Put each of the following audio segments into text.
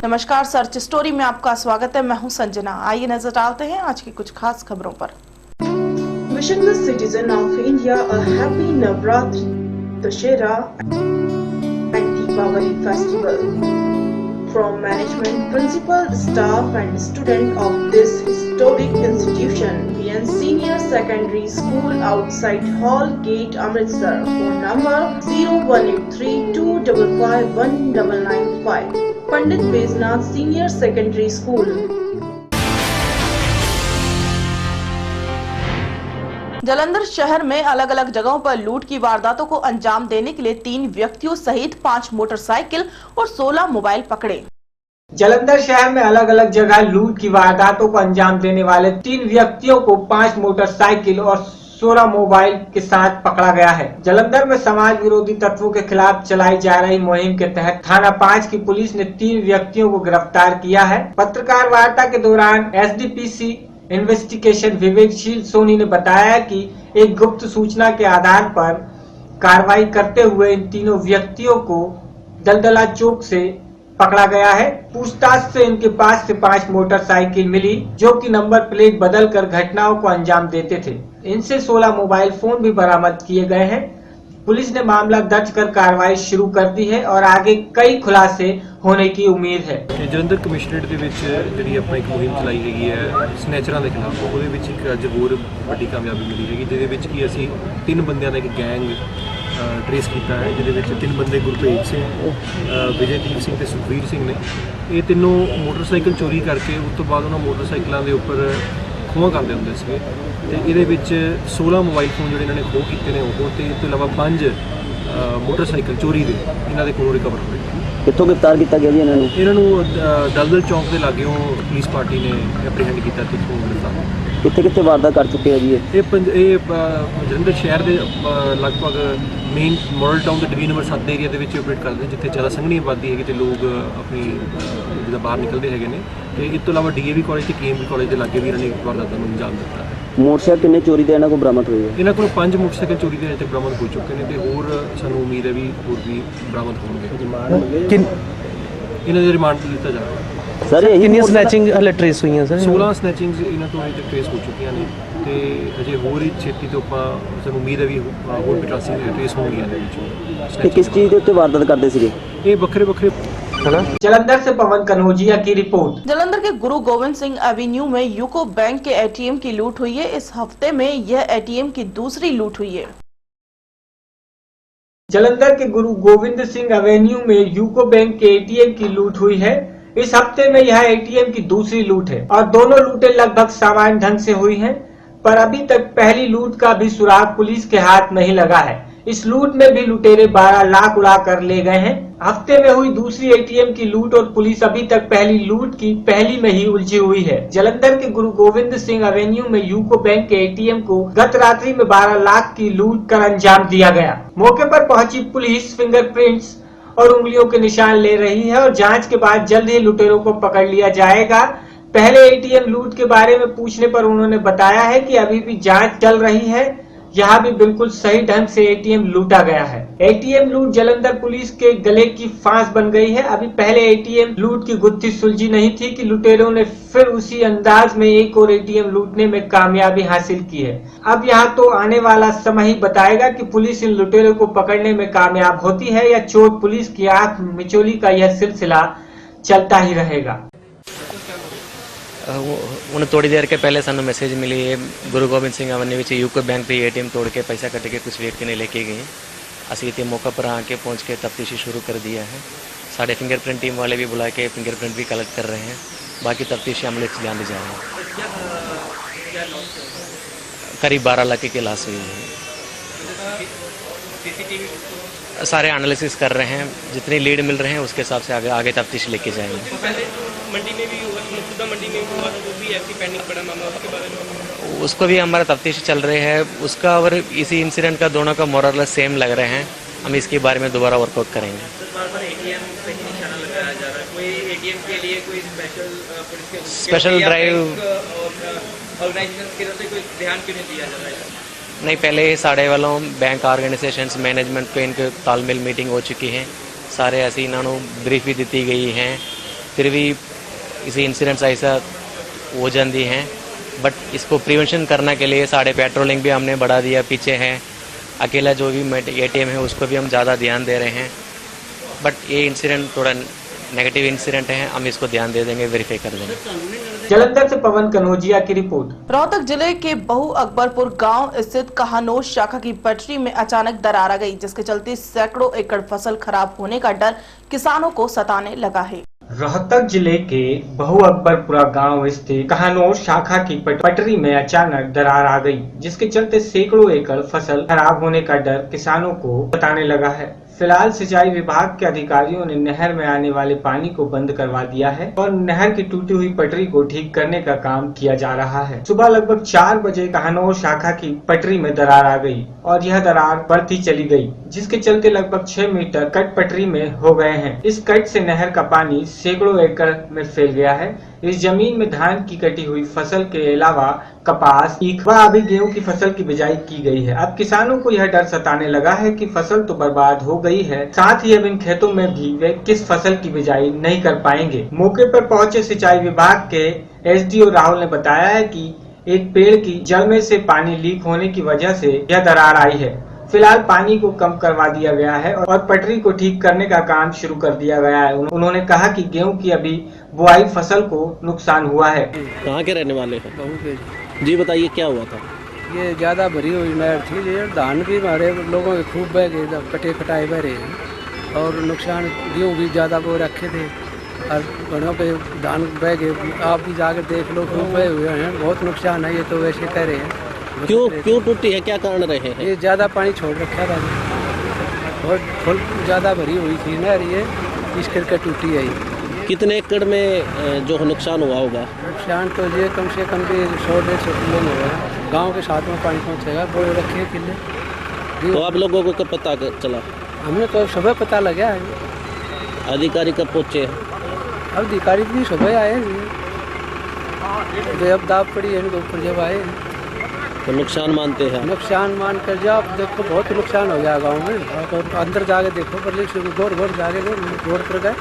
नमस्कार, search story में आपका स्वागत है। मैं हूं संजना। आइए नजर डालते हैं आज की कुछ खास खबरों पर। Wishing the citizen of India a happy Navratri, Dussehra and Deepavali festival. From management, principal, staff and student of this historic institution, BN Senior Secondary School outside Hall Gate, Amritsar. Phone number 0183255195. Pandit Beznath Senior Secondary School. Jalandhar शहर में अलग अलग जगहों पर लूट की वारदातों को अंजाम देने के लिए 3 व्यक्तियों सहित 5 मोटरसाइकिल और 16 मोबाइल पकड़े। जालंधर शहर में अलग अलग जगह लूट की वारदातों को अंजाम देने वाले 3 व्यक्तियों को 5 मोटरसाइकिल और 16 मोबाइल के साथ पकड़ा गया है। जालंधर में समाज विरोधी तत्वों के खिलाफ चलाई जा रही मुहिम के तहत थाना 5 की पुलिस ने 3 व्यक्तियों को गिरफ्तार किया है। पत्रकार वार्ता के दौरान एसडीपीसी इन्वेस्टिगेशन विवेकशील सोनी ने बताया कि एक गुप्त सूचना के आधार पर कार्रवाई करते हुए इन तीनों व्यक्तियों को दलदला चौक से पकड़ा गया है। पूछताछ से इनके पास से 5 मोटरसाइकिल मिली जो कि नंबर प्लेट बदलकर घटनाओं को अंजाम देते थे। इनसे 16 मोबाइल फोन भी बरामद किए गए हैं। पुलिस ने मामला दर्ज कर कार्रवाई शुरू कर दी है और आगे कई खुलासे होने की उम्मीद है। ਜਲੰਧਰ ਕਮਿਸ਼ਨਰੇਟ ਦੇ ਵਿੱਚ ਜਿਹੜੀ ਆਪਣਾ ਇੱਕ ਮੁਹਿੰਮ ਚਲਾਈ ਹੈਗੀ ਹੈ ਸਨੈਚਰਾਂ ਦੇ ਖਿਲਾਫ, ਉਹਦੇ ਵਿੱਚ ਇੱਕ ਅੱਜ ਹੋਰ ਵੱਡੀ ਕਾਮਯਾਬੀ ਮਿਲੀ ਹੈਗੀ, ਜਿਹਦੇ ਵਿੱਚ ਕੀ ਅਸੀਂ 3 ਬੰਦਿਆਂ ਦਾ ਇੱਕ ਗੈਂਗ ਟ੍ਰੇਸ ਕੀਤਾ ਹੈ, ਜਿਹਦੇ ਵਿੱਚ 3 ਬੰਦੇ ਗੁਰਪ੍ਰੀਤ ਸਿੰਘ, ਵਿਜੇਦੀਪ ਸਿੰਘ ਤੇ ਸੁਖਵੀਰ ਸਿੰਘ ਨੇ। ਇਹ ਤਿੰਨੋਂ ਮੋਟਰਸਾਈਕਲ ਚੋਰੀ ਕਰਕੇ ਉਸ ਤੋਂ ਬਾਅਦ ਉਹਨਾਂ ਮੋਟਰਸਾਈਕਲਾਂ ਦੇ ਉੱਪਰ ਖੋਹਾਂ ਕਰਦੇ ਹੁੰਦੇ ਸੀਗੇ ਤੇ ਇਹਦੇ ਵਿੱਚ 16 ਮੋਬਾਈਲ ਫੋਨ ਜਿਹੜੇ ਇਹਨਾਂ ਨੇ ਖੋਹ ਕੀਤੇ ਨੇ ਉਹ ਤੇ ਇਸ ਤੋਂ ਇਲਾਵਾ 5 ਮੋਟਰਸਾਈਕਲ ਚੋਰੀ ਦੇ ਇਹਨਾਂ ਦੇ ਕੋਲੋਂ ਰਿਕਵਰ ਹੋਏ। ਕਿੱਥੋਂ ਗ੍ਰਿਫਤਾਰ ਕੀਤਾ ਗਿਆ ਜੀ ਇਹਨਾਂ ਨੂੰ ਦਲਦਲ ਚੌਂਕ ਦੇ ਲਾਗਿਓਂ ਪੁਲਿਸ ਪਾਰਟੀ ਨੇ ਐਪਰੀਹੈਂਡ ਕੀਤਾ ਤੇ ਇੱਥੋਂ ਗ੍ਰਿਫਤਾਰ। ਕਿੱਥੇ ਵਾਰਦਾਤ ਕਰ ਚੁੱਕੇ ਆ ਜੀ ਇਹ ਜਲੰਧਰ ਸ਼ਹਿਰ ਦੇ ਲਗਭਗ ਮੇਨ ਮਾਡਲ ਟਾਊਨ ਦੇ ਡਿਵੀਜ਼ਨ ਨੰਬਰ 7 ਏਰੀਆ ਦੇ ਵਿੱਚ ਆਪਰੇਟ ਕਰਦੇ, ਜਿੱਥੇ ਜ਼ਿਆਦਾ ਸੰਘਣੀ ਆਬਾਦੀ ਹੈਗੀ ਤੇ ਲੋਕ ਆਪਣੀ ਜਿੱਦਾਂ ਬਾਹਰ ਨਿਕਲਦੇ ਹੈਗੇ ਨੇ। ਤੇ ਇਸ ਤੋਂ ਇਲਾਵਾ ਡੀਏਵੀ ਕਾਲਜ ਤੇ ਕੇਐਮਬੀ ਕਾਲਜ ਦੇ ਲਾਗੇ ਵੀ ਇਹਨਾਂ ਨੇ ਵਾਰਦਾਤਾਂ ਨੂੰ ਅੰਜਾਮ ਦਿੱਤਾ ਹੈ। ਮੋਟਰਸਾਈਕਲ ਕਿੰਨੇ ਚੋਰੀ ਦੇ ਇਹਨਾਂ ਕੋਲ ਬਰਾਮਦ ਹੋਏ ਆ? ਇਹਨਾਂ ਕੋਲ 5 ਮੋਟਰਸਾਈਕਲ ਚੋਰੀ ਦੇ ਅਜੇ ਤੱਕ ਬਰਾਮਦ ਹੋ ਚੁੱਕੇ ਨੇ ਤੇ ਹੋਰ ਸਾਨੂੰ ਉਮੀਦ ਹੈ ਵੀ ਹੋਰ ਵੀ ਬਰਾਮਦ ਹੋਣਗੇ। ਇਹਨਾਂ ਦੇ ਰਿਮਾਂਡ ਤੇ ਲਿੱਤਾ ਜਾਵੇਗਾ। ਸਰ ਕਿੰਨੀਆਂ ਸਨੈਚਿੰਗ ਹਲੇ ਟ੍ਰੇਸ ਹੋਈਆਂ ਸਰ? 16 ਸਨੈਚਿੰਗਸ ਇਹਨਾਂ ਤੋਂ ਅਜੇ ਟ੍ਰੇਸ ਹੋ ਚੁੱਕੀਆਂ ਨੇ ਤੇ ਅਜੇ ਹੋਰ ਹੀ ਛੇਤੀ ਤੋਂ ਆਪਾਂ ਸਾਨੂੰ ਉਮੀਦ ਹੈ ਵੀ ਹੋਰ ਵੀ ਟ੍ਰੇਸ ਹੋਣਗੀਆਂ ਇਹਦੇ ਵਿੱਚ। ਕਿਸ ਚੀਜ਼ ਦੇ ਉੱਤੇ ਵਾਰਦਾਤ ਕਰਦੇ ਸੀਗੇ ਇਹ ਵੱਖਰੇ जालंधर से पवन कन्हौजिया की रिपोर्ट। जालंधर के गुरु गोविंद सिंह एवेन्यू में यूको बैंक के एटीएम की लूट हुई है। इस हफ्ते में यह एटीएम की दूसरी लूट हुई है। जालंधर के गुरु गोविंद सिंह एवेन्यू में यूको बैंक के एटीएम की लूट हुई है। इस हफ्ते में यह एटीएम की दूसरी लूट है और दोनों लूटें लगभग सामान्य ढंग से हुई हैं, पर अभी तक पहली लूट का भी सुराग पुलिस के हाथ नहीं लगा है। इस लूट में भी लुटेरे 12 लाख उड़ा कर ले गए हैं। हफ्ते में हुई दूसरी एटीएम की लूट और पुलिस अभी तक पहली लूट की पहली में ही उलझी हुई है। जालंधर के गुरु गोविंद सिंह एवेन्यू में यूको बैंक के एटीएम को गत रात्रि में 12 लाख की लूट कर अंजाम दिया गया। मौके पर पहुंची पुलिस फिंगरप्रिंट्स और उंगलियों के निशान ले रही है और जांच के बाद जल्द ही लुटेरों को पकड़ लिया जाएगा। पहले एटीएम लूट के बारे में पूछने पर उन्होंने बताया है कि अभी भी जांच चल रही है, यहाँ भी बिल्कुल सही ढंग से एटीएम लूटा गया है। एटीएम लूट जालंधर पुलिस के गले की फांस बन गई है। अभी पहले एटीएम लूट की गुत्थी सुलझी नहीं थी कि लुटेरों ने फिर उसी अंदाज में एक और एटीएम लूटने में कामयाबी हासिल की है। अब यहाँ तो आने वाला समय ही बताएगा कि पुलिस इन लुटेरों को पकड़ने में कामयाब होती है या चोर पुलिस की आंख मिचौली का यह सिलसिला चलता ही रहेगा। उन्हें थोड़ी देर के पहले सानू मैसेज मिली है गुरु गोबिंद सिंह एवेन्यू में यूको बैंक पे एटीएम तोड़ के पैसा कट के कुछ व्यक्ति ने लेके गए। असी इतने मौका पर आके पहुंच के तफ्तीशी शुरू कर दिया है। साढ़े फिंगरप्रिंट टीम वाले भी बुला के फिंगरप्रिंट भी कलेक्ट कर रहे हैं। बाकी तफ्तीशी अमले से ध्यान दी जाएगा। करीब 12 लाख की लाश हुई है। सारे एनालिसिस कर रहे हैं, जितनी लीड मिल रहे हैं उसके हिसाब से आगे तफ्तीश लेके जाएंगे। मंडी में भी हुआ, मंडी में हुआ तो वो भी ऐसी पेंडिंग पड़ा मामला, उसके बारे में उसको भी हमारा तफ्तीश चल रहे हैं। उसका और इसी इंसिडेंट का दोनों का मोरल सेम लग रहे हैं। हम इसके बारे में दोबारा वर्कआउट करेंगे। बार एटीएम पे निशाना लगाया जा रहा है। कोई एटीएम के लिए कोई स्पेशल ड्राइव ऑर्गेनाइजेशन की तरफ से कोई ध्यान क्यों नहीं दिया जा रहा है? नहीं, पहले ही साढ़े वालों बैंक ऑर्गेनाइजेशंस मैनेजमेंट पे इनके तालमेल मीटिंग हो चुकी है। सारे ऐसे इन्होंने ब्रीफ भी दी गई हैं फिर भी इसी इंसिडेंट्स ऐसा हो जाती हैं। बट इसको प्रिवेंशन करने के लिए साढ़े पेट्रोलिंग भी हमने बढ़ा दिया, पीछे हैं अकेला जो भी ATM है उसको भी हम ज़्यादा ध्यान दे रहे हैं। बट ये इंसिडेंट थोड़ा नेगेटिव इंसिडेंट है, हम इसको ध्यान दे देंगे, वेरीफाई कर देंगे। जालंधर से पवन कनौजिया की रिपोर्ट। रोहतक जिले के बहु अकबरपुर गांव स्थित कहानोश शाखा की पटरी में अचानक दरार आ गई, जिसके चलते सैकड़ों एकड़ फसल खराब होने का डर किसानों को सताने लगा है। रोहतक जिले के बहु अकबरपुरा गांव स्थित कहानोश शाखा की पटरी में अचानक दरार आ गई, जिसके चलते सैकड़ों एकड़ फसल खराब होने का डर किसानों को सताने लगा है। फिलहाल सिंचाई विभाग के अधिकारियों ने नहर में आने वाले पानी को बंद करवा दिया है और नहर की टूटी हुई पटरी को ठीक करने का काम किया जा रहा है। सुबह लगभग 4 बजे कहानोश शाखा की पटरी में दरार आ गई और यह दरार बढ़ती चली गई, जिसके चलते लगभग 6 मीटर कट पटरी में हो गए हैं। इस कट से नहर का पानी सैकड़ों एकड़ में फैल गया है। इस जमीन में धान की कटी हुई फसल के अलावा कपास, ईख व अभी गेहूं की फसल की बिजाई की गई है। अब किसानों को यह डर सताने लगा है कि फसल तो बर्बाद हो गई है, साथ ही अब इन खेतों में भी वे किस फसल की बिजाई नहीं कर पाएंगे। मौके पर पहुंचे सिंचाई विभाग के SDO राहुल ने बताया है कि एक पेड़ की जड़ में से पानी लीक होने की वजह से यह दरार आई है। फिलहाल पानी को कम करवा दिया गया है और पटरी को ठीक करने का काम शुरू कर दिया गया है। उन्होंने कहा कि गेहूं की अभी बुआई फसल को नुकसान हुआ है। कहाँ के रहने वाले हैं? बहू के जी बताइए क्या हुआ था? ये ज़्यादा भरी हुई नहर थी, ये धान भी हमारे लोगों के खूब बह गए, कटे कटाए बह रहे हैं और नुकसान गेहूँ भी ज़्यादा वो रखे थे और घरों पे धान बह गए। आप भी जाकर देख लो, खूब बहे हुए हैं, बहुत नुकसान है। ये तो वैसे कह रहे हैं। क्यों टूटी है, क्या कारण रहे हैं? ये ज़्यादा पानी छोड़ रखा था और फुल ज़्यादा भरी हुई थी नहर, ये इस करके टूटी है। कितने एकड़ में जो नुकसान हुआ होगा? नुकसान तो ये कम से कम भी 100-150 किलो में होगा। गाँव के साथ में पानी पहुँचेगा, बोले रखे किले। तो आप लोगों को कब पता चला? हमें तो सुबह पता लगा है। अधिकारी कब पहुँचे? अब अधिकारी भी सुबह आए, जब दाब पड़ी है इनके ऊपर जब आए तो नुकसान मानते हैं? नुकसान मान कर जाओ, देखो बहुत नुकसान हो गया गांव में। और अंदर जाके देखो, पर गोर जाके रोड पर गए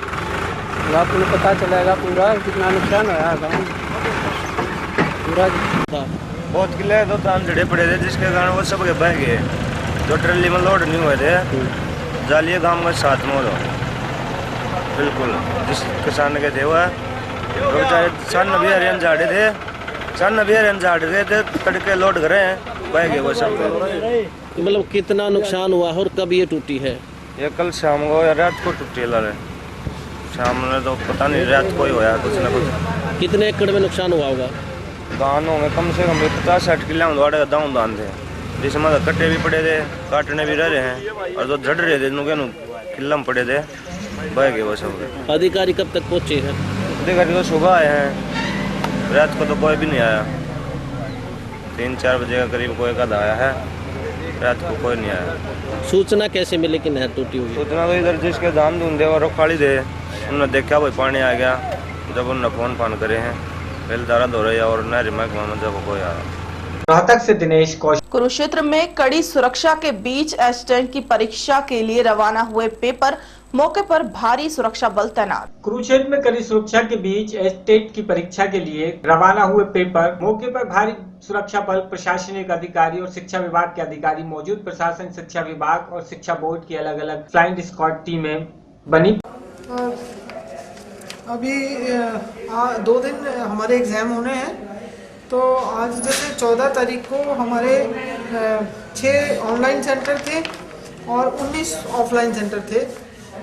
तो आपको पता चलेगा पूरा कितना नुकसान होया गाँव में पूरा। बहुत किले तो तान झड़े पड़े थे, जिसके कारण वो सब बह गए। जो ट्रली में लोड नहीं हुए थे, जालिए गाँव के साथ में हो बिल्कुल जिस किसान के थे वह बेचारे सन भी हरियाण झाड़े थे, झाड़ रहे थे, तड़के लोड करे हैं, बह गए वो सब। मतलब कितना नुकसान हुआ और कब ये टूटी है? ये कल शाम को या रात को टूटी ला रहे। शाम में तो पता नहीं, रात को ही होया कुछ ना कुछ। कितने एकड़ में नुकसान हुआ होगा? दानों में कम से कम 50-60 किलो वाड़े दाऊं दान थे, जिसमें कट्टे भी पड़े थे, काटने भी रह रहे हैं और जो झड़ रहे थे किला में पड़े थे, बह गए वो सब। अधिकारी कब तक पहुँचे हैं? अधिकारी तो सुबह आए हैं, रात को तो कोई भी नहीं आया। 3-4 बजे के करीब कोई का आया है, रात को कोई नहीं आया। सूचना कैसे मिली कि नहर टूटी हुई? सूचना तो इधर जिसके धान धुंधे और खाली थे, उन्होंने देखा भाई पानी आ गया, जब उन्होंने फोन करे हैं पहले दारा धो रहे और नहर में जब कोई आया। रोहतक से दिनेश कौशिक। कुरुक्षेत्र में कड़ी सुरक्षा के बीच एस्टेंट की परीक्षा के लिए रवाना हुए पेपर, मौके पर भारी सुरक्षा बल तैनात। कुरुक्षेत्र में कड़ी सुरक्षा के बीच एस्टेट की परीक्षा के लिए रवाना हुए पेपर, मौके पर भारी सुरक्षा बल, प्रशासनिक अधिकारी और शिक्षा विभाग के अधिकारी मौजूद। प्रशासन, शिक्षा विभाग और शिक्षा बोर्ड की अलग अलग फ्लाइंग स्क्वाड टीमें बनी। अभी 2 दिन हमारे एग्जाम होने हैं, तो आज जैसे 14 तारीख को हमारे 6 ऑनलाइन सेंटर थे और 19 ऑफलाइन सेंटर थे।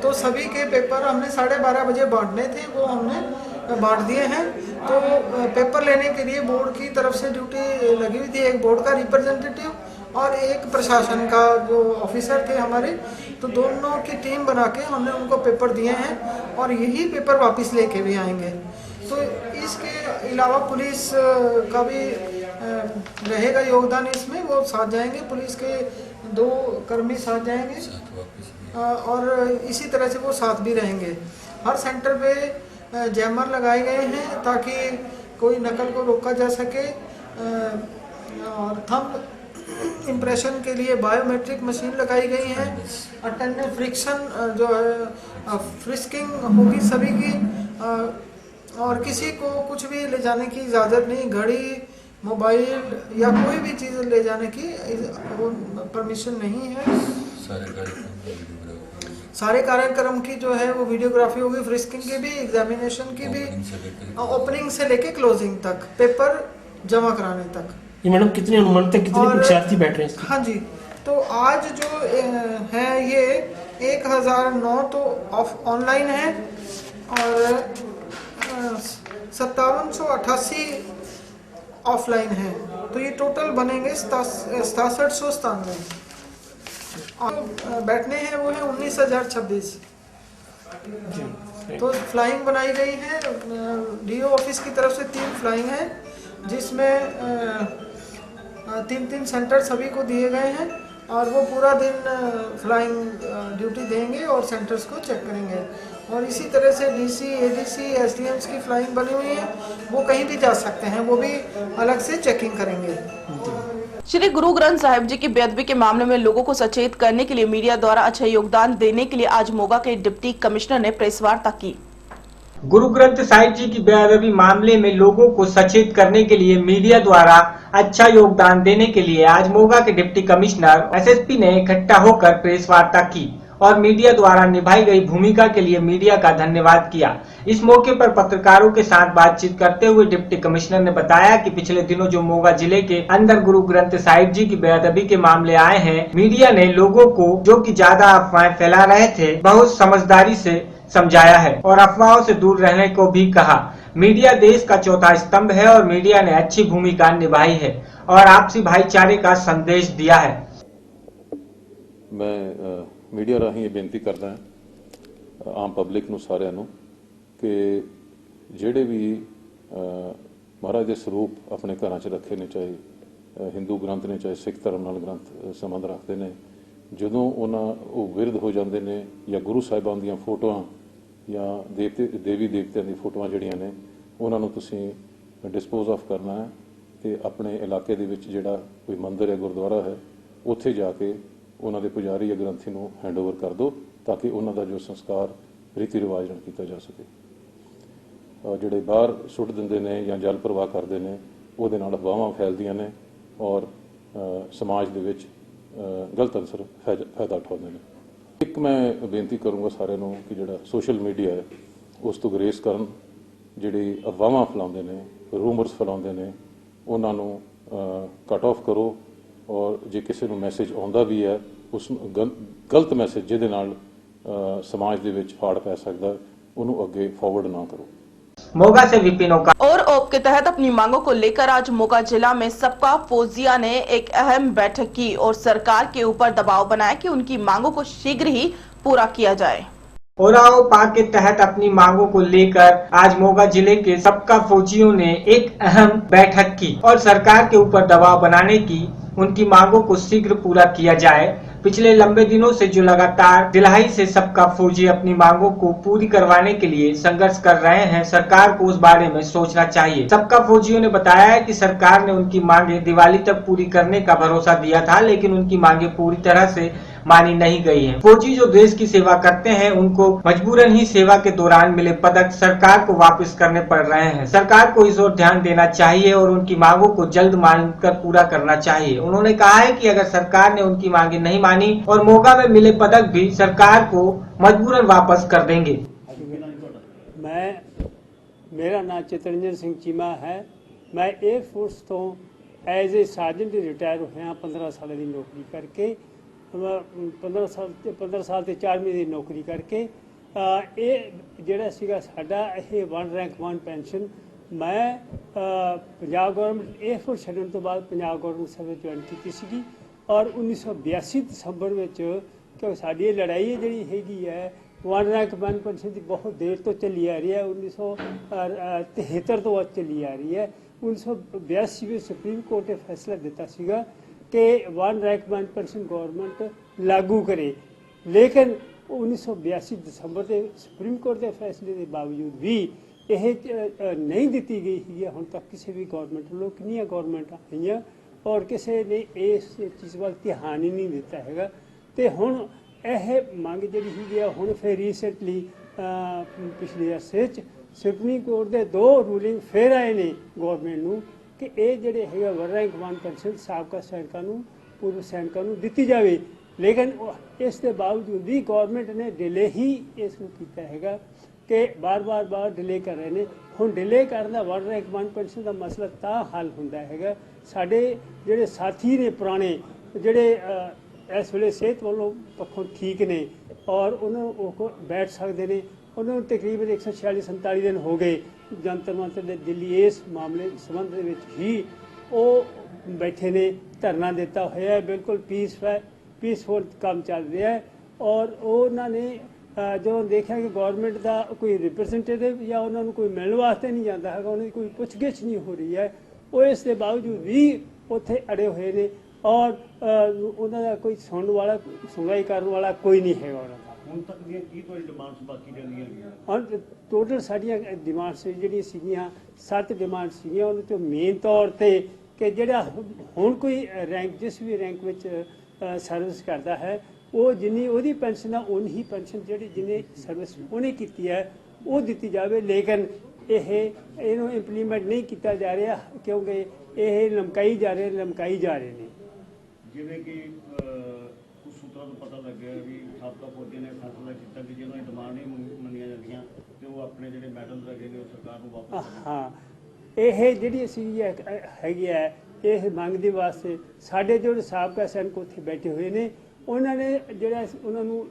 तो सभी के पेपर हमने 12:30 बजे बांटने थे, वो हमने बांट दिए हैं। तो पेपर लेने के लिए बोर्ड की तरफ से ड्यूटी लगी हुई थी, एक बोर्ड का रिप्रेजेंटेटिव और एक प्रशासन का जो ऑफिसर थे हमारे, तो दोनों की टीम बना के हमने उनको पेपर दिए हैं और यही पेपर वापस लेके भी आएंगे। तो इसके अलावा पुलिस का भी रहेगा योगदान इसमें, वो साथ जाएंगे, पुलिस के 2 कर्मी साथ जाएंगे और इसी तरह से वो साथ भी रहेंगे। हर सेंटर पे जैमर लगाए गए हैं ताकि कोई नकल को रोका जा सके और थंब इम्प्रेशन के लिए बायोमेट्रिक मशीन लगाई गई है। अटेंडेंस फ्रिक्शन जो है फ्रिस्किंग होगी सभी की, और किसी को कुछ भी ले जाने की इजाज़त नहीं, घड़ी, मोबाइल या कोई भी चीज़ ले जाने की परमिशन नहीं है। सारे कार्यक्रम की जो है वो वीडियोग्राफी होगी, फ्रिस्किंग की भी, एग्जामिनेशन की भी, ओपनिंग से लेके क्लोजिंग तक, पेपर जमा कराने तक। ये मैडम कितने अनुमानित कितने परीक्षार्थी बैठ रहे हैं? हाँ जी, तो आज जो है ये 1009 तो ऑनलाइन है और 5788 ऑफलाइन है, तो ये टोटल बनेंगे 6797 और बैठने हैं वो है 19,026। तो फ्लाइंग बनाई गई है, डीओ ऑफिस की तरफ से 3 फ्लाइंग है, जिसमें 3 सेंटर सभी को दिए गए हैं और वो पूरा दिन फ्लाइंग ड्यूटी देंगे और सेंटर्स को चेक करेंगे। और इसी तरह से डीसी, एडीसी, एसडीएम्स की फ्लाइंग बनी हुई है, वो कहीं भी जा सकते हैं, वो भी अलग से चेकिंग करेंगे। श्री गुरु ग्रंथ साहिब जी की बेअदबी के मामले में लोगों को सचेत करने के लिए मीडिया द्वारा अच्छा योगदान देने के लिए आज मोगा के डिप्टी कमिश्नर ने प्रेस वार्ता की। गुरु ग्रंथ साहिब जी की बेअदबी मामले में लोगों को सचेत करने के लिए मीडिया द्वारा अच्छा योगदान देने के लिए आज मोगा के डिप्टी कमिश्नर एसएसपी ने इकट्ठा होकर प्रेस वार्ता की और मीडिया द्वारा निभाई गई भूमिका के लिए मीडिया का धन्यवाद किया। इस मौके पर पत्रकारों के साथ बातचीत करते हुए डिप्टी कमिश्नर ने बताया कि पिछले दिनों जो मोगा जिले के अंदर गुरु ग्रंथ साहिब जी की बेअदबी के मामले आए हैं, मीडिया ने लोगों को जो कि ज्यादा अफवाहें फैला रहे थे बहुत समझदारी से समझाया है और अफवाहों से दूर रहने को भी कहा। मीडिया देश का चौथा स्तंभ है और मीडिया ने अच्छी भूमिका निभाई है और आपसी भाईचारे का संदेश दिया है। मैं मीडिया राही बेनती करदा आम पब्लिक नूं सारिਆਂ ਨੂੰ कि ਜਿਹੜੇ भी महाराज के स्वरूप अपने घर च रखे ने, चाहे हिंदू ग्रंथ ने चाहे सिख धर्म नाल ग्रंथ संबंध रखते हैं, ਜਦੋਂ ਉਹ ਵਿਰਧ ਹੋ ਜਾਂਦੇ ਨੇ ਜਾਂ ਗੁਰੂ ਸਾਹਿਬਾਨ ਦੀਆਂ ਫੋਟੋਆਂ ਜਾਂ ਦੇਵੀ ਦੇਵਤਿਆਂ ਦੀ ਫੋਟੋਆਂ ਜਿਹੜੀਆਂ ਨੇ ਉਹਨਾਂ ਨੂੰ ਤੁਸੀਂ ਡਿਸਪੋਜ਼ ਆਫ ਕਰਨਾ ਹੈ ਤੇ ਆਪਣੇ ਇਲਾਕੇ ਦੇ ਵਿੱਚ ਜਿਹੜਾ ਕੋਈ ਮੰਦਿਰ ਹੈ, ਗੁਰਦੁਆਰਾ ਹੈ, ਉੱਥੇ ਜਾ ਕੇ ਉਹਨਾਂ ਦੇ ਪੁਜਾਰੀ ਜਾਂ ਗ੍ਰੰਥੀ ਨੂੰ ਹੈਂਡਓਵਰ ਕਰ ਦਿਓ ਤਾਂ ਕਿ ਉਹਨਾਂ ਦਾ ਜੋ ਸੰਸਕਾਰ ਰੀਤੀ ਰਿਵਾਜ ਨਾਲ ਕੀਤਾ ਜਾ ਸਕੇ। ਜਿਹੜੇ ਬਾਹਰ ਸੁੱਟ ਦਿੰਦੇ ਨੇ ਜਾਂ ਜਲ ਪ੍ਰਵਾਹ ਕਰਦੇ ਨੇ ਉਹਦੇ ਨਾਲ ਅਫਵਾਹਾਂ ਫੈਲਦੀਆਂ ਨੇ ਔਰ ਸਮਾਜ ਦੇ ਵਿੱਚ गलत अंसर फायदा उठाते हैं। एक मैं बेनती करूँगा सारे कि जो सोशल मीडिया है उस तो ग्रेस करन, जी अफवाह फैलाते हैं, रूमरस फैलाते हैं, उन्होंने कट ऑफ करो और जे किसी को मैसेज आता भी है उस गलत मैसेज जिहदे नाल समाज दे विच फाड़ पै सकदा उन्होंने अगे फॉरवर्ड ना करो। मोगा से विपिन का और ओप के तहत अपनी मांगों को लेकर आज मोगा जिला में सबका फौजिया ने एक अहम बैठक की और सरकार के ऊपर दबाव बनाया कि उनकी मांगों को शीघ्र ही पूरा किया जाए। ओराओ पाक के तहत अपनी मांगों को लेकर आज मोगा जिले के सबका फौजियों ने एक अहम बैठक की और सरकार के ऊपर दबाव बनाने की उनकी मांगों को शीघ्र पूरा किया जाए। पिछले लंबे दिनों से जो लगातार दिल्ली से सबका फौजी अपनी मांगों को पूरी करवाने के लिए संघर्ष कर रहे हैं, सरकार को उस बारे में सोचना चाहिए। सबका फौजियों ने बताया है कि सरकार ने उनकी मांगे दिवाली तक पूरी करने का भरोसा दिया था, लेकिन उनकी मांगे पूरी तरह से मानी नहीं गई है। फौजी जो देश की सेवा करते हैं उनको मजबूरन ही सेवा के दौरान मिले पदक सरकार को वापस करने पड़ रहे हैं। सरकार को इस ओर ध्यान देना चाहिए और उनकी मांगों को जल्द मानकर पूरा करना चाहिए। उन्होंने कहा है कि अगर सरकार ने उनकी मांगे नहीं मानी और मोगा में मिले पदक भी सरकार को मजबूरन वापस कर देंगे। मेरा नाम चितरंजन सिंह चीमा है। मैं एयरफोर्स तो एज ए सार्जेंट रिटायर होया 15 साल की नौकरी करके 15 साल से 4 महीने की नौकरी करके ਇਹ ਜਿਹੜਾ ਸੀਗਾ ਸਾਡਾ ਇਹ 1 ਰੈਂਕ 1 ਪੈਨਸ਼ਨ ਮੈਂ ਪੰਜਾਬ ਗਵਰਨਮੈਂਟ 에ਅਰਫੋਰਸ ਛੱਡਣ ਤੋਂ ਬਾਅਦ ਪੰਜਾਬ ਗਵਰਨਮੈਂਟ ਸਰਵਿਸ ਜੁਆਇਨ ਕੀਤੀ ਸੀਗੀ ਔਰ 1982 ਦਸੰਬਰ ਵਿੱਚ ਕਿਉਂਕਿ ਸਾਡੀ ਇਹ ਲੜਾਈ ਜਿਹੜੀ ਹੈਗੀ ਹੈ 1 ਰੈਂਕ 1 ਪੈਨਸ਼ਨ ਦੀ ਬਹੁਤ ਦੇਰ ਤੋਂ ਚੱਲੀ ਆ ਰਹੀ ਹੈ, 1973 ਤੋਂ ਚੱਲੀ ਆ ਰਹੀ ਹੈ। 1982 ਵਿੱਚ ਸੁਪਰੀਮ ਕੋਰਟ ਨੇ ਫੈਸਲਾ ਦਿੱਤਾ ਸੀਗਾ कि 1 रैंक 1 पेंशन गवर्नमेंट लागू करे, लेकिन 1982 दसंबर के सुप्रीम कोर्ट के फैसले के बावजूद भी यह नहीं दी गई है। हुण तक किसी भी गवर्नमेंट वालों कितनी गवर्नमेंट आई और किसी ने इस चीज़ वाल ध्यान ही नहीं दिता है। तो हुण यह मंग जी हुण फिर रीसेंटली पिछले अरसे ਸੁਪਰੀਮ ਕੋਰਟ ਦੇ 2 ਰੂਲਿੰਗ ਫਿਰ ਆਏ ਨੇ ਗਵਰਨਮੈਂਟ ਨੂੰ ਕਿ ਇਹ ਜਿਹੜੇ ਹੈਗਾ ਵਨ ਰੈਂਕ 1 ਪੈਨਸ਼ਨ ਸਾਬਕਾ ਸੈਨਿਕਾਂ ਨੂੰ ਪੂਰਵ ਸੈਨਿਕਾਂ ਨੂੰ ਦਿੱਤੀ ਜਾਵੇ। ਲੇਕਿਨ ਇਸ ਦੇ ਬਾਵਜੂਦ ਵੀ ਗਵਰਨਮੈਂਟ ਨੇ ਡਿਲੇ ਹੀ ਇਸ ਨੂੰ ਕੀਤਾ ਹੈਗਾ ਕਿ ਬਾਰ ਡਿਲੇ ਕਰ ਰਹੇ ਨੇ। ਹੁਣ ਡਿਲੇ ਕਰਨ ਦਾ ਵਨ ਰੈਂਕ 1 ਪੈਨਸ਼ਨ ਦਾ ਮਸਲਾ ਤਾਂ ਹੱਲ ਹੁੰਦਾ ਹੈਗਾ ਸਾਡੇ ਜਿਹੜੇ ਸਾਥੀ ਨੇ ਪੁਰਾਣੇ ਜਿਹੜੇ ਇਸ ਵੇਲੇ ਸਿਹਤ ਵੱਲੋਂ ਪੱਖੋਂ ਠੀਕ ਨੇ ਔਰ ਉਹਨਾਂ ਨੂੰ ਉਹ ਬੈਠ ਸਕਦੇ ਨੇ। ਉਹਨਾਂ ਨੂੰ ਤਕਰੀਬਨ 146-47 ਦਿਨ ਹੋ ਗਏ ਜੰਤਰ ਮੰਤਰ ਦੇ ਦਿੱਲੀ ਇਸ ਮਾਮਲੇ ਸੰਬੰਧ ਦੇ ਵਿੱਚ ਹੀ ਉਹ ਬੈਠੇ ਨੇ, ਧਰਨਾ ਦਿੱਤਾ ਹੋਇਆ ਹੈ, ਬਿਲਕੁਲ ਪੀਸਫੁਲ ਕੰਮ ਚੱਲ ਰਿਹਾ ਹੈ। ਔਰ ਉਹਨਾਂ ਨੇ ਜਦੋਂ ਦੇਖਿਆ ਕਿ ਗਵਰਨਮੈਂਟ ਦਾ ਕੋਈ ਰਿਪਰੈਜ਼ੈਂਟੇਟਿਵ ਜਾਂ ਉਹਨਾਂ ਨੂੰ ਕੋਈ ਮਿਲਣ ਵਾਸਤੇ ਨਹੀਂ ਜਾਂਦਾ ਹੈਗਾ, ਉਹਨਾਂ ਦੀ ਕੋਈ ਪੁੱਛਗਿੱਛ ਨਹੀਂ ਹੋ ਰਹੀ ਹੈ, ਉਹ ਇਸ ਦੇ ਬਾਵਜੂਦ ਵੀ ਉੱਥੇ ਅੜੇ ਹੋਏ ਨੇ ਔਰ ਉਹਨਾਂ ਦਾ ਕੋਈ ਸੁਣਵਾਈ ਕਰਨ ਵਾਲਾ ਕੋਈ ਨਹੀਂ ਹੈਗਾ ਉਹਨਾਂ ਦਾ। ਹੁਣ ਤੱਕ ਦੀਆਂ ਕੀ ਤੁਹਾਡੀ ਡਿਮਾਂਡਸ ਬਾਕੀ ਰਹਿੰਦੀਆਂ ਨੇ? ਔਰ ਟੋਟਲ ਸਾਡੀਆਂ ਡਿਮਾਂਡਸ ਜਿਹੜੀਆਂ ਸੀਗੀਆਂ 7 ਡਿਮਾਂਡ ਸੀਗੀਆਂ, ਉਹਦੇ ਤੋਂ ਮੇਨ ਤੌਰ ਤੇ ਕਿ ਜਿਹੜਾ ਹੁਣ ਕੋਈ ਰੈਂਕ ਜਿਸ ਵੀ ਰੈਂਕ ਵਿੱਚ ਸਰਵਿਸ ਕਰਦਾ ਹੈ ਉਹ ਜਿੰਨੀ ਉਹਦੀ ਪੈਨਸ਼ਨ ਆ ਉਨੀ ਹੀ ਪੈਨਸ਼ਨ ਜਿਹੜੀ ਜਿਹਨੇ ਸਰਵਿਸ ਉਹਨੇ ਕੀਤੀ ਹੈ ਉਹ ਦਿੱਤੀ ਜਾਵੇ। ਲੇਕਿਨ ਇਹਨੂੰ ਇੰਪਲੀਮੈਂਟ ਨਹੀਂ ਕੀਤਾ ਜਾ ਰਿਹਾ ਕਿਉਂਕਿ ਇਹ ਲਮਕਾਈ ਜਾ ਰਹੇ ਨੇ। ਜਿਵੇਂ ਕਿ ਕੁਝ ਸੂਤਰਾਂ ਤੋਂ ਪਤਾ ਲੱਗਿਆ ਵੀ ਸਾਬਕਾ ਫੌਜੀਆਂ ਨੇ ਫੈਸਲਾ ਕੀਤਾ ਕਿ ਜਿਹਨਾਂ ਦੀ ਡਿਮਾਂਡ ਨਹੀਂ ਮੰਨੀਆਂ ਜਾਂਦੀਆਂ ਤੇ ਉਹ ਆਪਣੇ ਜਿਹੜੇ ਮੈਡਲ ਹੈਗੇ ਨੇ ਉਹ ਸਰਕਾਰ ਨੂੰ ਵਾਪਸ ਹਾਂ ਇਹ ਜਿਹੜੀ ਅਸੀਂ ਹੈਗੀ ਹੈ ਇਹ ਮੰਗ ਦੇ ਵਾਸਤੇ ਸਾਡੇ ਜਿਹੜੇ ਸਾਬਕਾ ਸੈਨਿਕ ਉੱਥੇ ਬੈਠੇ ਹੋਏ ਨੇ ਉਹਨਾਂ ਨੇ ਜਿਹੜਾ ਉਹਨਾਂ ਨੂੰ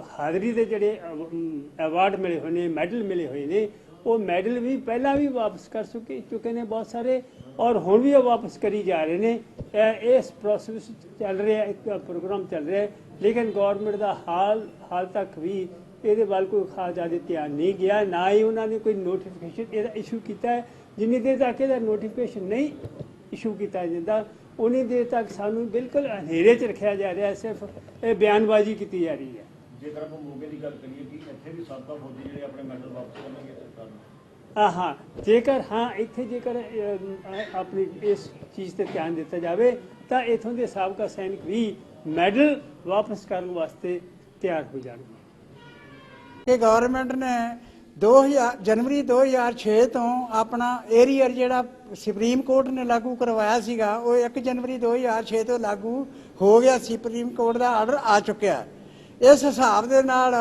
ਹਾਜ਼ਰੀ ਦੇ ਜਿਹੜੇ ਅਵਾਰਡ ਮਿਲੇ ਹੋਏ ਨੇ ਮੈਡਲ ਮਿਲੇ ਹੋਏ ਨੇ ਉਹ ਮੈਡਲ ਵੀ ਪਹਿਲਾਂ ਵੀ ਵਾਪਸ ਕਰ ਚੁੱਕੇ ਨੇ ਬਹੁਤ ਸਾਰੇ ਔਰ ਹੁਣ ਵੀ ਉਹ ਵਾਪਸ ਕਰੀ ਜਾ ਰਹੇ ਨੇ। ਇਸ ਪ੍ਰੋਸੈਸ ਚੱਲ ਰਿਹਾ ਇੱਕ ਪ੍ਰੋਗਰਾਮ ਚੱਲ ਰਿਹਾ ਲੇਕਿਨ ਗਵਰਨਮੈਂਟ ਦਾ ਹਾਲ ਤੱਕ ਵੀ ਇਹਦੇ ਵੱਲ ਕੋਈ ਖਾਸ ਜ਼ਿਆਦਾ ਧਿਆਨ ਨਹੀਂ ਗਿਆ, ਨਾ ਹੀ ਉਹਨਾਂ ਨੇ ਕੋਈ ਨੋਟੀਫਿਕੇਸ਼ਨ ਇਹਦਾ ਇਸ਼ੂ ਕੀਤਾ ਹੈ। ਜਿੰਨੀ ਦੇਰ ਤੱਕ ਇਹਦਾ ਨੋਟੀਫਿਕੇਸ਼ਨ ਨਹੀਂ ਇਸ਼ੂ ਕੀਤਾ ਜਾਂਦਾ ਉਨੀ ਦੇਰ ਤੱਕ ਸਾਨੂੰ ਬਿਲਕੁਲ ਹਨੇਰੇ 'ਚ ਰੱਖਿਆ ਜਾ ਰਿਹਾ, ਸਿਰਫ ਇਹ ਬਿਆਨਬਾਜ਼ੀ ਕੀਤੀ ਜਾ ਰਹੀ ਹੈ। ਜੇਕਰ ਆਪਾਂ ਮੋਗੇ ਦੀ ਗੱਲ ਕਰੀਏ ਕਿ ਇੱਥੇ ਵੀ ਸਾਬਕਾ ਫੌਜੀ ਜਿਹੜੇ ਆਪਣੇ ਮੈਡਲ ਵਾਪਸ ਕਰਨਗੇ ਸਰਕਾਰ ਨੂੰ ਜੇਕਰ ਆਪਣੀ ਇਸ ਚੀਜ਼ ਤੇ ਧਿਆਨ ਦਿੱਤਾ ਜਾਵੇ ਤਾਂ ਇਥੋਂ ਦੇ ਸਾਬਕਾ ਸੈਨਿਕ ਵੀ ਮੈਡਲ ਵਾਪਸ ਕਰਨ ਵਾਸਤੇ ਤਿਆਰ ਹੋ ਜਾਣਗੇ। ਗਵਰਨਮੈਂਟ ਨੇ ਜਨਵਰੀ 2006 ਤੋਂ ਆਪਣਾ ਏਰੀਅਰ ਜਿਹੜਾ ਸੁਪਰੀਮ ਕੋਰਟ ਨੇ ਲਾਗੂ ਕਰਵਾਇਆ ਸੀਗਾ ਉਹ 1 ਜਨਵਰੀ 2006 ਤੋਂ ਲਾਗੂ ਹੋ ਗਿਆ। ਸੁਪਰੀਮ ਕੋਰਟ ਦਾ ਆਰਡਰ ਆ ਚੁੱਕਿਆ। ਇਸ ਹਿਸਾਬ ਦੇ ਨਾਲ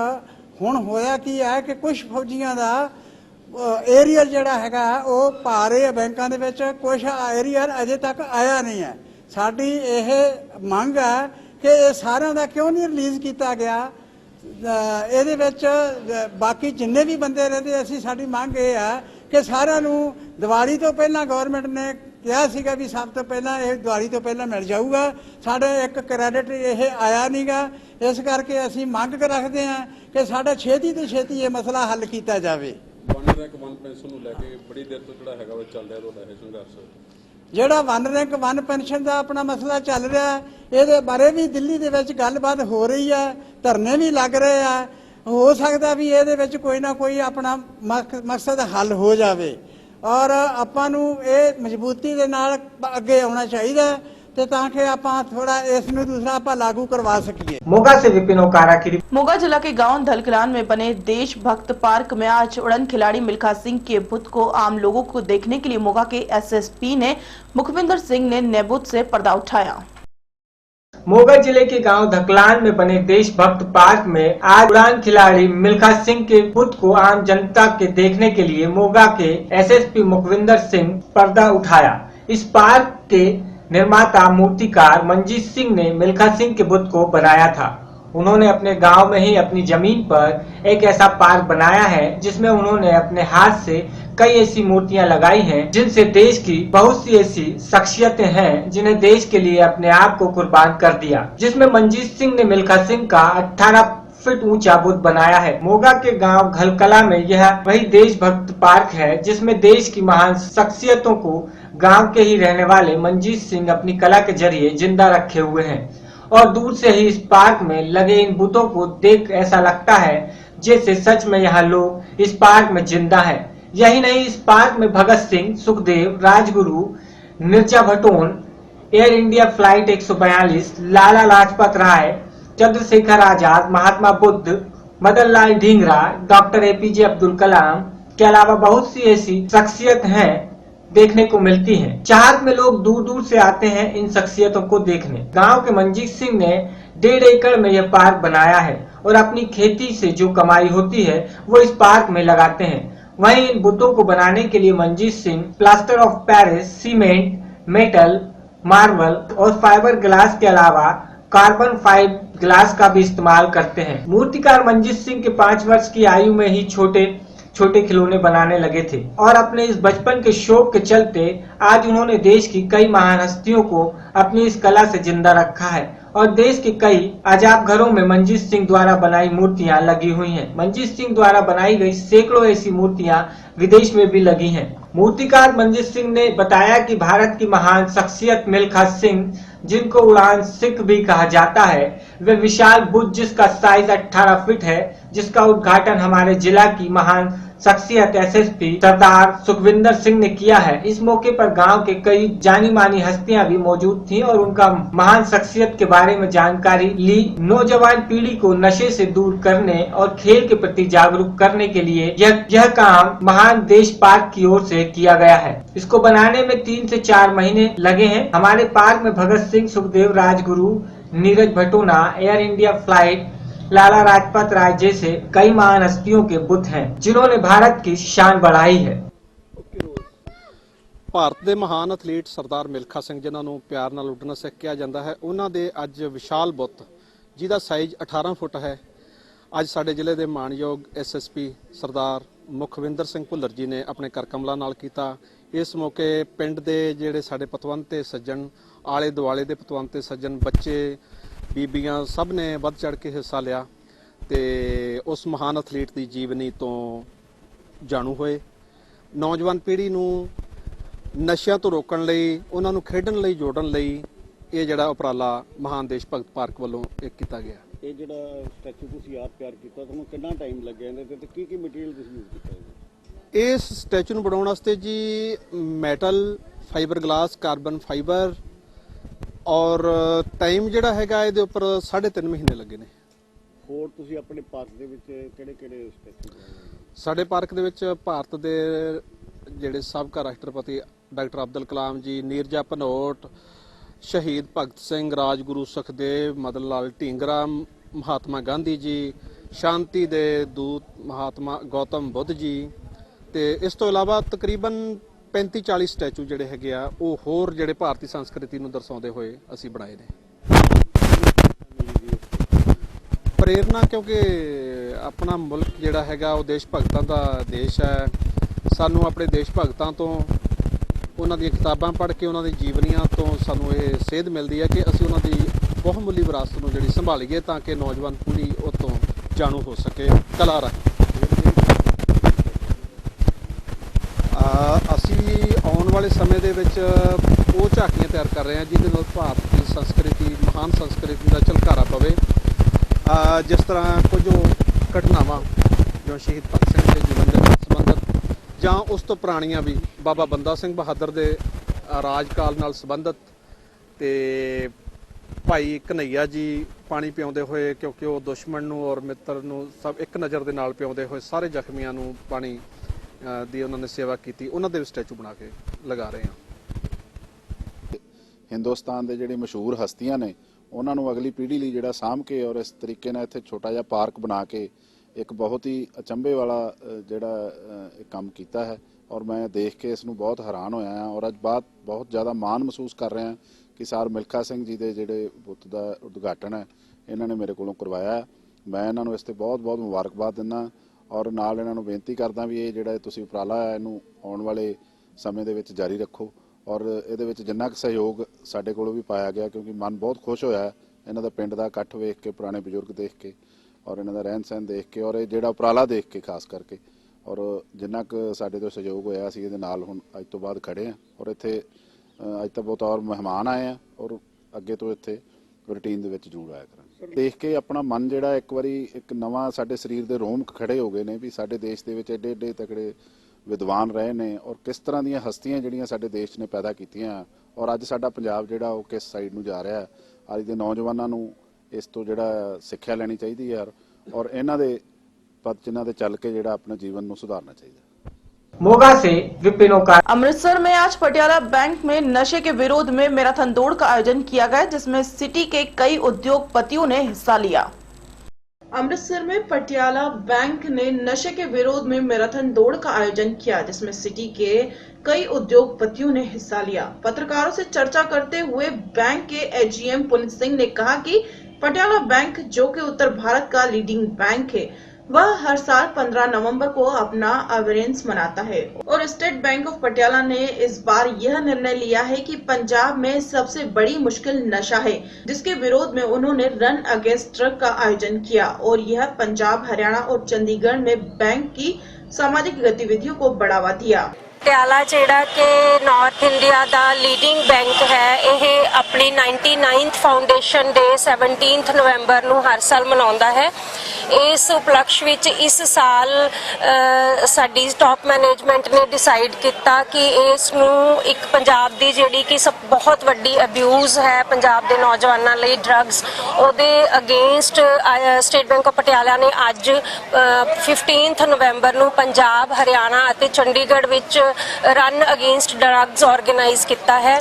ਹੁਣ ਹੋਇਆ ਕੀ ਹੈ ਕਿ ਕੁਝ ਫੌਜੀਆਂ ਦਾ ਏਰੀਅਰ ਜਿਹੜਾ ਹੈਗਾ ਉਹ ਪਾ ਰਹੇ ਬੈਂਕਾਂ ਦੇ ਵਿੱਚ, ਕੁਝ ਏਰੀਅਰ ਅਜੇ ਤੱਕ ਆਇਆ ਨਹੀਂ ਹੈ। ਸਾਡੀ ਇਹ ਮੰਗ ਹੈ ਕਿ ਇਹ ਸਾਰਿਆਂ ਦਾ ਕਿਉਂ ਨਹੀਂ ਰਿਲੀਜ਼ ਕੀਤਾ ਗਿਆ। ਇਹਦੇ ਵਿੱਚ ਬਾਕੀ ਜਿੰਨੇ ਵੀ ਬੰਦੇ ਰਹਿੰਦੇ ਅਸੀਂ ਸਾਡੀ ਮੰਗ ਇਹ ਹੈ ਕਿ ਸਾਰਿਆਂ ਨੂੰ ਦੀਵਾਲੀ ਤੋਂ ਪਹਿਲਾਂ ਗਵਰਨਮੈਂਟ ਨੇ ਕਿਹਾ ਸੀਗਾ ਵੀ ਸਭ ਤੋਂ ਪਹਿਲਾਂ ਇਹ ਦੀਵਾਲੀ ਤੋਂ ਪਹਿਲਾਂ ਮਿਲ ਜਾਊਗਾ, ਸਾਡੇ ਇੱਕ ਕ੍ਰੈਡਿਟ ਇਹ ਆਇਆ ਨਹੀਂਗਾ। ਇਸ ਕਰਕੇ ਅਸੀਂ ਮੰਗ ਰੱਖਦੇ ਹਾਂ ਕਿ ਸਾਡਾ ਛੇਤੀ ਤੋਂ ਛੇਤੀ ਇਹ ਮਸਲਾ ਹੱਲ ਕੀਤਾ ਜਾਵੇ। ਵਨ ਰੈਂਕ 1 ਪੈਨਸ਼ਨ ਨੂੰ ਲੈ ਕੇ ਬੜੀ ਦੇਰ ਤੋਂ ਜਿਹੜਾ ਹੈਗਾ ਉਹ ਚੱਲ ਰਿਹਾ ਤੁਹਾਡਾ ਇਹ ਸੰਘਰਸ਼। ਜਿਹੜਾ ਵਨ ਰੈਂਕ 1 ਪੈਨਸ਼ਨ ਦਾ ਆਪਣਾ ਮਸਲਾ ਚੱਲ ਰਿਹਾ ਇਹਦੇ ਬਾਰੇ ਵੀ ਦਿੱਲੀ ਦੇ ਵਿੱਚ ਗੱਲਬਾਤ ਹੋ ਰਹੀ ਹੈ, ਧਰਨੇ ਵੀ ਲੱਗ ਰਹੇ ਆ। ਹੋ ਸਕਦਾ ਵੀ ਇਹਦੇ ਵਿੱਚ ਕੋਈ ਨਾ ਕੋਈ ਆਪਣਾ ਮਕਸਦ ਹੱਲ ਹੋ ਜਾਵੇ ਔਰ ਆਪਾਂ ਨੂੰ ਇਹ ਮਜ਼ਬੂਤੀ ਦੇ ਨਾਲ ਅੱਗੇ ਆਉਣਾ ਚਾਹੀਦਾ ਤੇ ਤਾਂ कि आप थोड़ा इसमें दूसरा आप लागू करवा सकिए। मोगा से विपिन ओकारा की। मोगा जिला के गांव धलकलान में बने देशभक्त पार्क में आज उड़न खिलाड़ी मिल्खा सिंह के बुत को आम लोगों को देखने के लिए मोगा के एसएसपी ने मुखविंदर सिंह ने नेबुत से पर्दा उठाया। मोगा जिले के गांव धकलान में बने देशभक्त पार्क में आज उड़ान खिलाड़ी मिल्खा सिंह के बुत को आम जनता के देखने के लिए मोगा के एसएसपी मुखविंदर सिंह पर्दा उठाया। इस पार्क के निर्माता मूर्तिकार मंजीत सिंह ने मिल्खा सिंह के बुत को बनाया था। उन्होंने अपने गांव में ही अपनी जमीन पर एक ऐसा पार्क बनाया है जिसमें उन्होंने अपने हाथ से कई ऐसी मूर्तियां लगाई हैं जिनसे देश की बहुत सी ऐसी शख्सियतें हैं जिन्हें देश के लिए अपने आप को कुर्बान कर दिया। जिसमें मंजीत सिंह ने मिल्खा सिंह का 18 फीट ऊंचा बुत बनाया है। मोगा के गांव घलकला में यह वही देशभक्त पार्क है जिसमें देश की महान शख्सियतों को गांव के ही रहने वाले मंजीत सिंह अपनी कला के जरिए जिंदा रखे हुए हैं और दूर से ही इस पार्क में लगे इन बुतों को देख ऐसा लगता है जैसे सच में यहाँ लोग इस पार्क में जिंदा हैं। यही नहीं, इस पार्क में Bhagat Singh, Sukhdev, Rajguru, Mirza Bhaton, Air India flight 142, Lala Lajpat Rai, Chandrashekhar Azad, Mahatma Buddha, Madan Lal Dhingra, doctor APJ Abdul Kalam, के अलावा बहुत सी ऐसी शख्सियत हैं देखने को मिलती हैं। चाहत में लोग दूर दूर से आते हैं इन शख्सियतों को देखने। गांव के मंजीत सिंह ने 1.5 एकड़ में यह पार्क बनाया है और अपनी खेती से जो कमाई होती है वो इस पार्क में लगाते हैं। वहीं इन बुतों को बनाने के लिए Manjeet Singh plaster of Paris, cement, metal, marble और फाइबर ग्लास के अलावा कार्बन फाइबर ग्लास का भी इस्तेमाल करते हैं। मूर्तिकार मंजीत सिंह के 5 वर्ष की आयु में ही छोटे छोटे खिलौने बनाने लगे थे और अपने इस बचपन के शौक के चलते आज उन्होंने देश की कई महान हस्तियों को अपनी इस कला से जिंदा रखा है और देश के कई अजाब घरों में मंजीत सिंह द्वारा बनाई मूर्तियां लगी हुई हैं। मंजीत सिंह द्वारा बनाई गई सैकड़ों ऐसी मूर्तियां विदेश में भी लगी हैं। मूर्तिकार मंजीत सिंह ने बताया कि भारत की महान शख्सियत मिल्खा सिंह, जिनको उड़ान सिख भी कहा जाता है, वे विशाल बुद्ध जिसका साइज 18 फीट है, जिसका उद्घाटन हमारे जिला की महान शख्सियत एसएसपी सरदार सुखविंदर सिंह ने किया है। इस मौके पर गांव के कई जानी मानी हस्तियां भी मौजूद थीं और उनका महान शख्सियत के बारे में जानकारी ली। नौजवान पीढ़ी को नशे से दूर करने और खेल के प्रति जागरूक करने के लिए यह काम महान देश पार्क की ओर से किया गया है। इसको बनाने में 3 से 4 महीने लगे हैं। हमारे पार्क में भगत सिंह, सुखदेव, राजगुरु, नीरज भटोना, एयर इंडिया फ्लाइट, लाला राजपत राय जैसे कई महान हस्तियों के बुत हैं जिन्होंने भारत की शान बढ़ाई है। ਭਾਰਤ ਦੇ ਮਹਾਨ ਐਥਲੀਟ ਸਰਦਾਰ ਮਿਲਖਾ ਸਿੰਘ ਜਿਨ੍ਹਾਂ ਨੂੰ ਪਿਆਰ ਨਾਲ ਉੱਡਣਾ ਸਿੱਖ ਕਿਹਾ ਜਾਂਦਾ ਹੈ, ਉਹਨਾਂ ਦੇ ਅੱਜ ਵਿਸ਼ਾਲ ਬੁੱਤ ਜਿਹਦਾ ਸਾਈਜ਼ 18 ਫੁੱਟ ਹੈ, ਅੱਜ ਸਾਡੇ ਜ਼ਿਲ੍ਹੇ ਦੇ ਮਾਣਯੋਗ ਐਸਐਸਪੀ ਸਰਦਾਰ ਮੁਖਵਿੰਦਰ ਸਿੰਘ ਭੁੱਲਰ ਜੀ ਨੇ ਆਪਣੇ ਕਰ ਕਮਲਾਂ ਨਾਲ ਕੀਤਾ। ਇਸ ਮੌਕੇ ਪਿੰਡ ਦੇ ਜਿਹੜੇ ਸਾਡੇ ਪਤਵੰਤ ਤੇ ਸੱਜਣ, ਆਲੇ ਦੁਆਲੇ ਦੇ ਪਤਵੰਤ ਤੇ ਸੱਜਣ, ਬੱਚੇ, ਬੀਬੀਆਂ ਸਭ ਨੇ ਵੱਧ ਚੜ ਕੇ ਹਿੱਸਾ ਲਿਆ ਤੇ ਉਸ ਮਹਾਨ ਐਥਲੀਟ ਦੀ ਜੀਵਨੀ ਤੋਂ ਜਾਣੂ ਹੋਏ। ਨੌਜਵਾਨ ਪੀੜ੍ਹੀ ਨੂੰ ਨਸ਼ਿਆਂ ਤੋਂ ਰੋਕਣ ਲਈ, ਉਹਨਾਂ ਨੂੰ ਖੇਡਣ ਲਈ ਜੋੜਨ ਲਈ ਇਹ ਜਿਹੜਾ ਉਪਰਾਲਾ ਮਹਾਨ ਦੇਸ਼ ਭਗਤ ਪਾਰਕ ਵੱਲੋਂ ਇੱਕ ਕੀਤਾ ਗਿਆ। ਇਹ ਜਿਹੜਾ ਸਟੈਚੂ ਤੁਸੀਂ ਆਪ ਤਿਆਰ ਕੀਤਾ, ਤੁਹਾਨੂੰ ਕਿੰਨਾ ਟਾਈਮ ਲੱਗਿਆ ਇਹਦੇ ਤੇ ਕੀ ਮਟੀਰੀਅਲ ਤੁਸੀਂ ਯੂਜ਼ ਕੀਤਾ ਇਹਦੇ? ਇਸ ਸਟੈਚੂ ਨੂੰ ਬਣਾਉਣ ਵਾਸਤੇ ਜੀ metal, fibre glass, carbon fibre ਔਰ ਟਾਈਮ ਜਿਹੜਾ ਹੈਗਾ ਇਹਦੇ ਉੱਪਰ 3.5 ਮਹੀਨੇ ਲੱਗੇ ਨੇ। ਹੋਰ ਤੁਸੀਂ ਆਪਣੇ ਪਾਰਕ ਦੇ ਵਿੱਚ ਕਿਹੜੇ ਸਟੈਚੂ ਬਣਾਏ? ਸਾਡੇ ਪਾਰਕ ਦੇ ਵਿੱਚ ਭਾਰਤ ਦੇ ਜਿਹੜੇ ਸਾਬਕਾ ਰਾਸ਼ਟਰਪਤੀ ਡਾਕਟਰ ਅਬਦੁਲ ਕਲਾਮ ਜੀ, ਨੀਰਜਾ ਭਨੋਟ, ਸ਼ਹੀਦ ਭਗਤ ਸਿੰਘ, ਰਾਜਗੁਰੂ ਸੁਖਦੇਵ, ਮਦਨ ਲਾਲ ਢੀਂਗਰਾ, ਮਹਾਤਮਾ ਗਾਂਧੀ ਜੀ, ਸ਼ਾਂਤੀ ਦੇ ਦੂਤ ਮਹਾਤਮਾ ਗੌਤਮ ਬੁੱਧ ਜੀ ਤੇ ਇਸ ਤੋਂ ਇਲਾਵਾ ਤਕਰੀਬਨ 35-40 ਸਟੈਚੂ ਜਿਹੜੇ ਹੈਗੇ ਆ ਉਹ ਹੋਰ ਜਿਹੜੇ ਭਾਰਤੀ ਸੰਸਕ੍ਰਿਤੀ ਨੂੰ ਦਰਸਾਉਂਦੇ ਹੋਏ ਅਸੀਂ ਬਣਾਏ ਨੇ। ਪ੍ਰੇਰਨਾ, ਕਿਉਂਕਿ ਆਪਣਾ ਮੁਲਕ ਜਿਹੜਾ ਹੈਗਾ ਉਹ ਦੇਸ਼ ਭਗਤਾਂ ਦਾ ਦੇਸ਼ ਹੈ। ਸਾਨੂੰ ਆਪਣੇ ਦੇਸ਼ ਭਗਤਾਂ ਤੋਂ, ਉਹਨਾਂ ਦੀਆਂ ਕਿਤਾਬਾਂ ਪੜ੍ਹ ਕੇ, ਉਹਨਾਂ ਦੀ ਜੀਵਨੀਆਂ ਤੋਂ ਸਾਨੂੰ ਇਹ ਸੇਧ ਮਿਲਦੀ ਹੈ ਕਿ ਅਸੀਂ ਉਹਨਾਂ ਦੀ ਬਹੁਮੁੱਲੀ ਵਿਰਾਸਤ ਨੂੰ ਜਿਹੜੀ ਸੰਭਾਲੀਏ ਤਾਂ ਕਿ ਨੌਜਵਾਨ ਪੀੜ੍ਹੀ ਉਹ ਤੋਂ ਜਾਣੂ ਹੋ ਸਕੇ ਕਲਾ ਰਾਹੀਂ। ਅਸੀਂ ਆਉਣ ਵਾਲੇ ਸਮੇਂ ਦੇ ਵਿੱਚ ਉਹ ਝਾਕੀਆਂ ਤਿਆਰ ਕਰ ਰਹੇ ਹਾਂ ਜਿਹਦੇ ਨਾਲ ਭਾਰਤ ਦੀ ਸੰਸਕ੍ਰਿਤੀ, ਮਹਾਨ ਸੰਸਕ੍ਰਿਤੀ ਦਾ ਝਲਕਾਰਾ ਪਵੇ। ਜਿਸ ਤਰ੍ਹਾਂ ਕੁਝ ਘਟਨਾਵਾਂ ਜੋ ਸ਼ਹੀਦ ਭਗਤ ਸਿੰਘ ਦੇ ਜੀਵਨ ਦੇ ਨਾਲ ਸੰਬੰਧਿਤ ਜਾਂ ਉਸ ਤੋਂ ਪੁਰਾਣੀਆਂ ਵੀ ਬਾਬਾ ਬੰਦਾ ਸਿੰਘ ਬਹਾਦਰ ਦੇ ਰਾਜਕਾਲ ਨਾਲ ਸੰਬੰਧਿਤ ਤੇ ਭਾਈ ਕਨਈਆ ਜੀ ਪਾਣੀ ਪਿਆਉਂਦੇ ਹੋਏ, ਕਿਉਂਕਿ ਉਹ ਦੁਸ਼ਮਣ ਨੂੰ ਔਰ ਮਿੱਤਰ ਨੂੰ ਸਭ ਇੱਕ ਨਜ਼ਰ ਦੇ ਨਾਲ ਪਿਆਉਂਦੇ ਹੋਏ ਸਾਰੇ ਜ਼ਖਮੀਆਂ ਨੂੰ ਪਾਣੀ ਦੀ ਉਹਨਾਂ ਨੇ ਸੇਵਾ ਕੀਤੀ, ਉਹਨਾਂ ਦੇ ਸਟੈਚੂ ਬਣਾ ਕੇ ਲਗਾ ਰਹੇ ਹਾਂ। ਹਿੰਦੁਸਤਾਨ ਦੇ ਜਿਹੜੇ ਮਸ਼ਹੂਰ ਹਸਤੀਆਂ ਨੇ ਉਹਨਾਂ ਨੂੰ ਅਗਲੀ ਪੀੜ੍ਹੀ ਲਈ ਜਿਹੜਾ ਸਾਂਭ ਕੇ ਔਰ ਇਸ ਤਰੀਕੇ ਨਾਲ ਇੱਥੇ ਛੋਟਾ ਜਿਹਾ ਪਾਰਕ ਬਣਾ ਕੇ ਇੱਕ ਬਹੁਤ ਹੀ ਅਚੰਭੇ ਵਾਲਾ ਜਿਹੜਾ ਕੰਮ ਕੀਤਾ ਹੈ ਔਰ ਮੈਂ ਦੇਖ ਕੇ ਇਸ ਨੂੰ ਬਹੁਤ ਹੈਰਾਨ ਹੋਇਆ ਹਾਂ ਔਰ ਅੱਜ ਬਹੁਤ ਜ਼ਿਆਦਾ ਮਾਣ ਮਹਿਸੂਸ ਕਰ ਰਿਹਾ ਕਿ ਸਰ ਮਿਲਖਾ ਸਿੰਘ ਜੀ ਦੇ ਜਿਹੜੇ ਬੁੱਤ ਦਾ ਉਦਘਾਟਨ ਹੈ ਇਹਨਾਂ ਨੇ ਮੇਰੇ ਕੋਲੋਂ ਕਰਵਾਇਆ। ਮੈਂ ਇਹਨਾਂ ਨੂੰ ਇਸ ਤੇ ਬਹੁਤ ਮੁਬਾਰਕਬਾਦ ਦਿੰਦਾ ਔਰ ਨਾਲ ਇਹਨਾਂ ਨੂੰ ਬੇਨਤੀ ਕਰਦਾ ਵੀ ਇਹ ਜਿਹੜਾ ਤੁਸੀਂ ਉਪਰਾਲਾ ਹੈ ਇਹਨੂੰ ਆਉਣ ਵਾਲੇ ਸਮੇਂ ਦੇ ਵਿੱਚ ਜਾਰੀ ਰੱਖੋ ਔਰ ਇਹਦੇ ਵਿੱਚ ਜਿੰਨਾ ਕੁ ਸਹਿਯੋਗ ਸਾਡੇ ਕੋਲੋਂ ਵੀ ਪਾਇਆ ਗਿਆ, ਕਿਉਂਕਿ ਮਨ ਬਹੁਤ ਖੁਸ਼ ਹੋਇਆ ਇਹਨਾਂ ਦਾ ਪਿੰਡ ਦਾ ਇਕੱਠ ਵੇਖ ਕੇ, ਪੁਰਾਣੇ ਬਜ਼ੁਰਗ ਦੇਖ ਕੇ ਔਰ ਇਹਨਾਂ ਦਾ ਰਹਿਣ ਸਹਿਣ ਦੇਖ ਕੇ ਔਰ ਇਹ ਜਿਹੜਾ ਉਪਰਾਲਾ ਦੇਖ ਕੇ ਖਾਸ ਕਰਕੇ ਔਰ ਜਿੰਨਾ ਕੁ ਸਾਡੇ ਤੋਂ ਸਹਿਯੋਗ ਹੋਇਆ ਅਸੀਂ ਇਹਦੇ ਨਾਲ ਹੁਣ ਅੱਜ ਤੋਂ ਬਾਅਦ ਖੜੇ ਹਾਂ ਔਰ ਇੱਥੇ ਅੱਜ ਤਾਂ ਬਹੁਤ ਔਰ ਮਹਿਮਾਨ ਆਏ ਆ ਔਰ ਅੱਗੇ ਤੋਂ ਇੱਥੇ ਰੂਟੀਨ ਦੇ ਵਿੱਚ ਜ਼ਰੂਰ ਆਇਆ ਕਰਾਂਗੇ। ਦੇਖ ਕੇ ਆਪਣਾ ਮਨ ਜਿਹੜਾ ਇੱਕ ਵਾਰੀ ਇੱਕ ਨਵਾਂ ਸਾਡੇ ਸਰੀਰ ਦੇ ਰੋਮ ਖੜੇ ਹੋ ਗਏ ਨੇ ਵੀ ਸਾਡੇ ਦੇਸ਼ ਦੇ ਵਿੱਚ ਏਡੇ ਤਕੜੇ ਵਿਦਵਾਨ ਰਹੇ ਨੇ ਔਰ ਕਿਸ ਤਰ੍ਹਾਂ ਦੀਆਂ ਹਸਤੀਆਂ ਜਿਹੜੀਆਂ ਸਾਡੇ ਦੇਸ਼ ਨੇ ਪੈਦਾ ਕੀਤੀਆਂ ਔਰ ਅੱਜ ਸਾਡਾ ਪੰਜਾਬ ਜਿਹੜਾ ਉਹ ਕਿਸ ਸਾਈਡ ਨੂੰ ਜਾ ਰਿਹਾ। ਅੱਜ ਦੇ ਨੌਜਵਾਨਾਂ ਨੂੰ ਇਸ ਤੋਂ ਜਿਹੜਾ ਸਿੱਖਿਆ ਲੈਣੀ ਚਾਹੀਦੀ ਹੈ ਔਰ ਇਹਨਾਂ ਦੇ ਪਦ ਚਿੰਨ੍ਹਾਂ ਤੇ ਚੱਲ ਕੇ ਜਿਹੜਾ ਆਪਣੇ ਜੀਵਨ ਨੂੰ ਸੁਧਾਰਨਾ ਚਾਹੀਦਾ। मोगा से विपिन ओकार। अमृतसर में आज पटियाला बैंक में नशे के विरोध में मैराथन दौड़ का आयोजन किया गया, जिसमें सिटी के कई उद्योगपतियों ने हिस्सा लिया। अमृतसर में पटियाला बैंक ने नशे के विरोध में मैराथन दौड़ का आयोजन किया, जिसमें सिटी के कई उद्योगपतियों ने हिस्सा लिया। पत्रकारों से चर्चा करते हुए बैंक के एजीएम पुनित सिंह ने कहा कि पटियाला बैंक, जो कि उत्तर भारत का लीडिंग बैंक है, वह हर साल 15 नवंबर को अपना अवेरेंस मनाता है और स्टेट बैंक ऑफ पटियाला ने इस बार यह निर्णय लिया है कि पंजाब में सबसे बड़ी मुश्किल नशा है, जिसके विरोध में उन्होंने रन अगेंस्ट ड्रग का आयोजन किया और यह पंजाब, हरियाणा और चंडीगढ़ में बैंक की सामाजिक गतिविधियों को बढ़ावा दिया। पटियाला ਜਿਹੜਾ ਕਿ ਨਾਰਥ ਇੰਡੀਆ ਦਾ ਲੀਡਿੰਗ ਬੈਂਕ ਹੈ, ਇਹ ਆਪਣੀ 99th ਫਾਊਂਡੇਸ਼ਨ ਡੇ 17th ਨਵੰਬਰ ਨੂੰ ਹਰ ਸਾਲ ਮਨਾਉਂਦਾ ਹੈ। ਇਸ ਉਪਲਕਸ਼ ਵਿੱਚ ਇਸ ਸਾਲ ਸਾਡੀ ਟਾਪ ਮੈਨੇਜਮੈਂਟ ਨੇ ਡਿਸਾਈਡ ਕੀਤਾ ਕਿ ਇਸ ਨੂੰ ਇੱਕ ਪੰਜਾਬ ਦੀ ਜਿਹੜੀ ਕਿ ਬਹੁਤ ਵੱਡੀ ਅਬਿਊਜ਼ ਹੈ ਪੰਜਾਬ ਦੇ ਨੌਜਵਾਨਾਂ ਲਈ ਡਰੱਗਸ, ਉਹਦੇ against state bank of Patiala ਨੇ ਅੱਜ 15th ਨਵੰਬਰ ਨੂੰ ਪੰਜਾਬ, ਹਰਿਆਣਾ ਅਤੇ ਚੰਡੀਗੜ੍ਹ ਵਿੱਚ ਰਨ ਅਗੇਂਸਟ ਡਰੱਗਸ ਆਰਗੇਨਾਈਜ਼ ਕੀਤਾ ਹੈ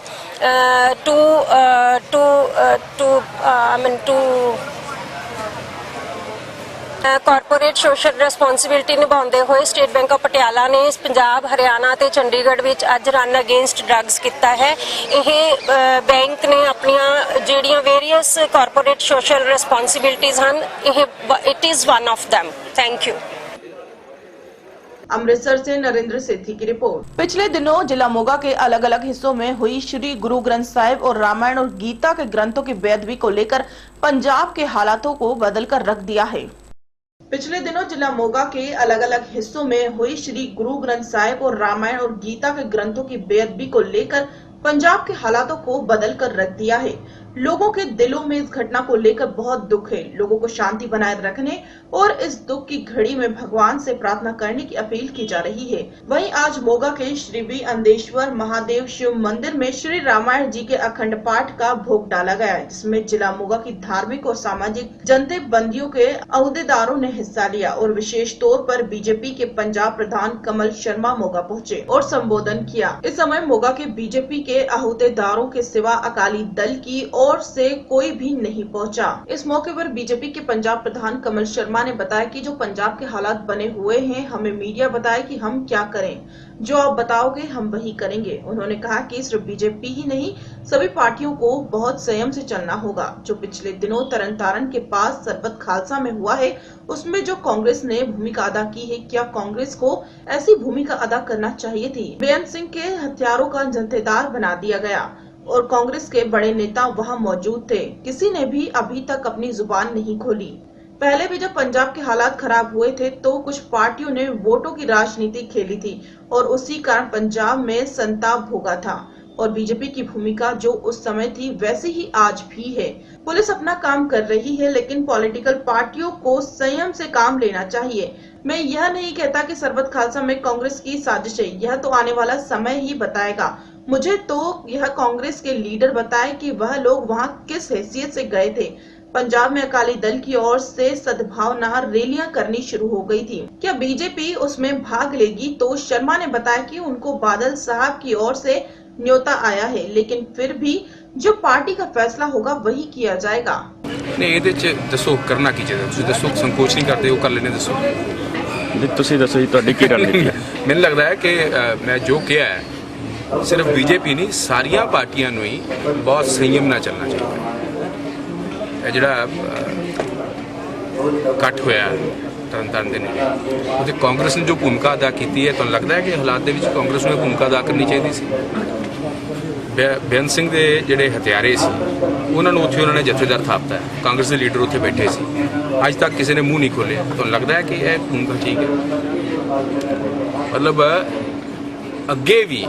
ਕਾਰਪੋਰੇਟ ਸੋਸ਼ਲ ਰਿਸਪੌਂਸਿਬਿਲਟੀ ਨਿਭਾਉਂਦੇ ਹੋਏ ਸਟੇਟ ਬੈਂਕ ਆਫ ਪਟਿਆਲਾ ਨੇ ਪੰਜਾਬ, ਹਰਿਆਣਾ ਤੇ ਚੰਡੀਗੜ੍ਹ ਵਿੱਚ ਅੱਜ ਰਨ ਅਗੇਂਸਟ ਡਰੱਗਸ ਕੀਤਾ ਹੈ। ਇਹ ਬੈਂਕ ਨੇ ਆਪਣੀਆਂ ਜਿਹੜੀਆਂ ਵੇਰੀਅਸ ਕਾਰਪੋਰੇਟ ਸੋਸ਼ਲ ਰਿਸਪੌਂਸਿਬਿਲਟੀਜ਼ ਹਨ, it is one of them। Thank you. Amritsar से नरेंद्र सेठी की रिपोर्ट। पिछले दिनों जिला मोगा के अलग अलग हिस्सों में हुई श्री गुरु ग्रंथ साहिब और रामायण और गीता के ग्रंथों की बेअदबी को लेकर पंजाब के हालातों को बदलकर रख दिया है। पिछले दिनों जिला मोगा के अलग अलग हिस्सों में हुई श्री गुरु ग्रंथ साहिब और रामायण और गीता के ग्रंथों की बेअदबी को लेकर पंजाब के हालातों को बदल कर रख दिया है। लोगों के दिलों में इस घटना को लेकर बहुत दुख है। लोगों को शांति बनाए रखने और इस दुख की घड़ी में भगवान से प्रार्थना करने की अपील की जा रही है। वहीं आज मोगा के श्री बी अंदेश्वर महादेव शिव मंदिर में श्री रामायण जी के अखंड पाठ का भोग डाला गया, जिसमें जिला मोगा की धार्मिक और सामाजिक जनतेबंदियों के अहदेदारों ने हिस्सा लिया और विशेष तौर पर बीजेपी के पंजाब प्रधान कमल शर्मा मोगा पहुंचे और संबोधन किया। इस समय मोगा के बीजेपी के अहदेदारों के सिवा अकाली दल की ओर से कोई भी नहीं पहुंचा। इस मौके पर बीजेपी के पंजाब प्रधान कमल शर्मा ने बताया कि जो पंजाब के हालात बने हुए हैं, हमें मीडिया बताए कि हम क्या करें, जो आप बताओगे हम वही करेंगे। उन्होंने कहा कि सिर्फ बीजेपी ही नहीं, सभी पार्टियों को बहुत संयम से चलना होगा। जो पिछले दिनों तरनतारन के पास सरबत खालसा में हुआ है, उसमें जो कांग्रेस ने भूमिका अदा की है, क्या कांग्रेस को ऐसी भूमिका अदा करना चाहिए थी? बेअंत सिंह के हथियारों का जत्थेदार बना दिया गया और कांग्रेस के बड़े नेता वहां मौजूद थे। किसी ने भी अभी तक अपनी जुबान नहीं खोली। पहले भी जब पंजाब के हालात खराब हुए थे तो कुछ पार्टियों ने वोटों की राजनीति खेली थी और उसी कारण पंजाब में संताप भोगा था और बीजेपी की भूमिका जो उस समय थी वैसी ही आज भी है। पुलिस अपना काम कर रही है, लेकिन पॉलिटिकल पार्टियों को संयम से काम लेना चाहिए। मैं यह नहीं कहता कि सरबत खालसा में कांग्रेस की साजिश है, यह तो आने वाला समय ही बताएगा। मुझे तो यह कांग्रेस के लीडर बताए कि वह लोग वहां किस हैसियत से गए थे। पंजाब में अकाली दल की ओर से सद्भावना रैलियां करनी शुरू हो गई थी। क्या बीजेपी उसमें भाग लेगी? तो शर्मा ने बताया कि उनको बादल साहब की ओर से न्योता आया है, लेकिन फिर भी जो पार्टी का फैसला होगा वही किया जाएगा। नहीं ਇਹਦੇ ਚ ਦੱਸੋ ਕਰਨਾ ਕੀ ਚਾਹੀਦਾ, ਤੁਸੀਂ ਦੱਸੋ, ਸੰਕੋਚ ਨਹੀਂ ਕਰਦੇ, ਉਹ ਕਰ ਲੈਣੇ, ਦੱਸੋ ਜੀ, ਤੁਸੀਂ ਦੱਸੋ ਜੀ ਤੁਹਾਡੀ ਕੀ ਰਣਨੀਤੀ ਹੈ। ਮੈਨੂੰ ਲੱਗਦਾ ਹੈ ਕਿ ਮੈਂ ਜੋ ਕਿਹਾ ਹੈ ਸਿਰਫ ਬੀਜੇਪੀ ਨਹੀਂ, ਸਾਰੀਆਂ ਪਾਰਟੀਆਂ ਨੂੰ ਹੀ ਬਹੁਤ ਸੰਯਮ ਨਾਲ ਚੱਲਣਾ ਚਾਹੀਦਾ। ਇਹ ਜਿਹੜਾ ਇਕੱਠ ਹੋਇਆ ਤਰਨਤਾਰਨ ਦੇ ਨੇੜੇ, ਉਹਦੇ ਕਾਂਗਰਸ ਨੇ ਜੋ ਭੂਮਿਕਾ ਅਦਾ ਕੀਤੀ ਹੈ, ਤੁਹਾਨੂੰ ਲੱਗਦਾ ਹੈ ਕਿ ਹਾਲਾਤ ਦੇ ਵਿੱਚ ਕਾਂਗਰਸ ਨੂੰ ਇਹ ਭੂਮਿਕਾ ਅਦਾ ਕਰਨੀ ਚਾਹੀਦੀ ਸੀ? ਬੇਅੰਤ ਸਿੰਘ ਦੇ ਜਿਹੜੇ ਹਥਿਆਰੇ ਸੀ ਉਹਨਾਂ ਨੂੰ ਉੱਥੇ ਉਹਨਾਂ ਨੇ ਜਥੇਦਾਰ ਥਾਪਤਾ ਹੈ, ਕਾਂਗਰਸ ਦੇ ਲੀਡਰ ਉੱਥੇ ਬੈਠੇ ਸੀ, ਅੱਜ ਤੱਕ ਕਿਸੇ ਨੇ ਮੂੰਹ ਨਹੀਂ ਖੋਲ੍ਹਿਆ। ਤੁਹਾਨੂੰ ਲੱਗਦਾ ਹੈ ਕਿ ਇਹ ਭੂਮਿਕਾ ਠੀਕ ਹੈ? ਮਤਲਬ ਅੱਗੇ ਵੀ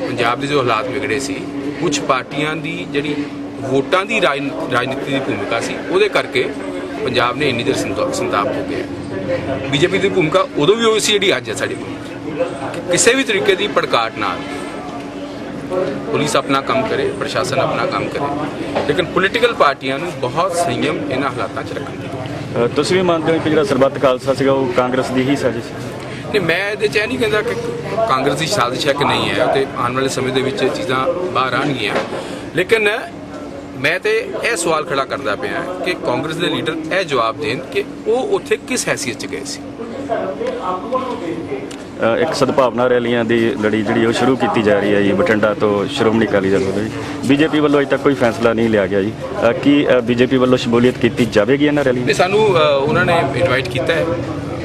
ਪੰਜਾਬ ਦੇ ਜੋ ਹਾਲਾਤ ਵਿਗੜੇ ਸੀ, ਕੁਝ ਪਾਰਟੀਆਂ ਦੀ ਜਿਹੜੀ ਵੋਟਾਂ ਦੀ ਰਾਜਨੀਤੀ ਦੀ ਭੂਮਿਕਾ ਸੀ, ਉਹਦੇ ਕਰਕੇ ਪੰਜਾਬ ਨੇ ਇੰਨੀ ਦੇਰ ਸੰਤਾਪ ਹੋ ਗਿਆ। ਬੀਜੇਪੀ ਦੀ ਭੂਮਿਕਾ ਉਦੋਂ ਵੀ ਹੋਈ ਸੀ ਜਿਹੜੀ ਅੱਜ ਹੈ ਸਾਡੀ ਭੂਮਿਕਾ। ਕਿਸੇ ਵੀ ਤਰੀਕੇ ਦੀ ਭੜਕਾਟ ਨਾਲ ਪੁਲਿਸ ਆਪਣਾ ਕੰਮ ਕਰੇ, ਪ੍ਰਸ਼ਾਸਨ ਆਪਣਾ ਕੰਮ ਕਰੇ, ਲੇਕਿਨ ਪੋਲੀਟੀਕਲ ਪਾਰਟੀਆਂ ਨੂੰ ਬਹੁਤ ਸੰਯਮ ਇਹਨਾਂ ਹਾਲਾਤਾਂ 'ਚ ਰੱਖਣ ਦੀ। ਤੁਸੀਂ ਵੀ ਮੰਨਦੇ ਹੋ ਕਿ ਜਿਹੜਾ ਸਰਬੱਤ ਖਾਲਸਾ ਸੀਗਾ ਉਹ ਕਾਂਗਰਸ ਦੀ ਹੀ ਸਾਜ਼ਿਸ਼? ਨਹੀਂ, ਮੈਂ ਇਹਦੇ 'ਚ ਇਹ ਨਹੀਂ ਕਹਿੰਦਾ ਕਿ ਕਾਂਗਰਸ ਦੀ ਸਾਜ਼ਿਸ਼ ਹੈ ਕਿ ਨਹੀਂ ਹੈ, ਤੇ ਆਉਣ ਵਾਲੇ ਸਮੇਂ ਦੇ ਵਿੱਚ ਚੀਜ਼ਾਂ ਬਾਹਰ ਆਉਣਗੀਆਂ। ਲੇਕਿਨ ਮੈਂ ਤੇ ਇਹ ਸਵਾਲ ਖੜਾ ਕਰਦਾ ਪਿਆ ਕਿ ਕਾਂਗਰਸ ਦੇ ਲੀਡਰ ਇਹ ਜਵਾਬ ਦੇਣ ਕਿ ਉਹ ਉੱਥੇ ਕਿਸ ਹੈਸੀਅਤ 'ਚ ਗਏ ਸੀ। ਇੱਕ ਸਦਭਾਵਨਾ ਰੈਲੀਆਂ ਦੀ ਲੜੀ ਜਿਹੜੀ ਉਹ ਸ਼ੁਰੂ ਕੀਤੀ ਜਾ ਰਹੀ ਹੈ ਜੀ ਬਠਿੰਡਾ ਤੋਂ ਸ਼੍ਰੋਮਣੀ ਅਕਾਲੀ ਦਲ ਵੱਲੋਂ ਜੀ। ਬੀਜੇਪੀ ਵੱਲੋਂ ਅਜੇ ਤੱਕ ਕੋਈ ਫੈਸਲਾ ਨਹੀਂ ਲਿਆ ਗਿਆ ਜੀ। ਕੀ ਬੀਜੇਪੀ ਵੱਲੋਂ ਸ਼ਮੂਲੀਅਤ ਕੀਤੀ ਜਾਵੇਗੀ ਇਹਨਾਂ ਰੈਲੀ? ਨਹੀਂ, ਸਾਨੂੰ ਉਹਨਾਂ ਨੇ ਇਨਵਾਈਟ ਕੀਤਾ ਹੈ,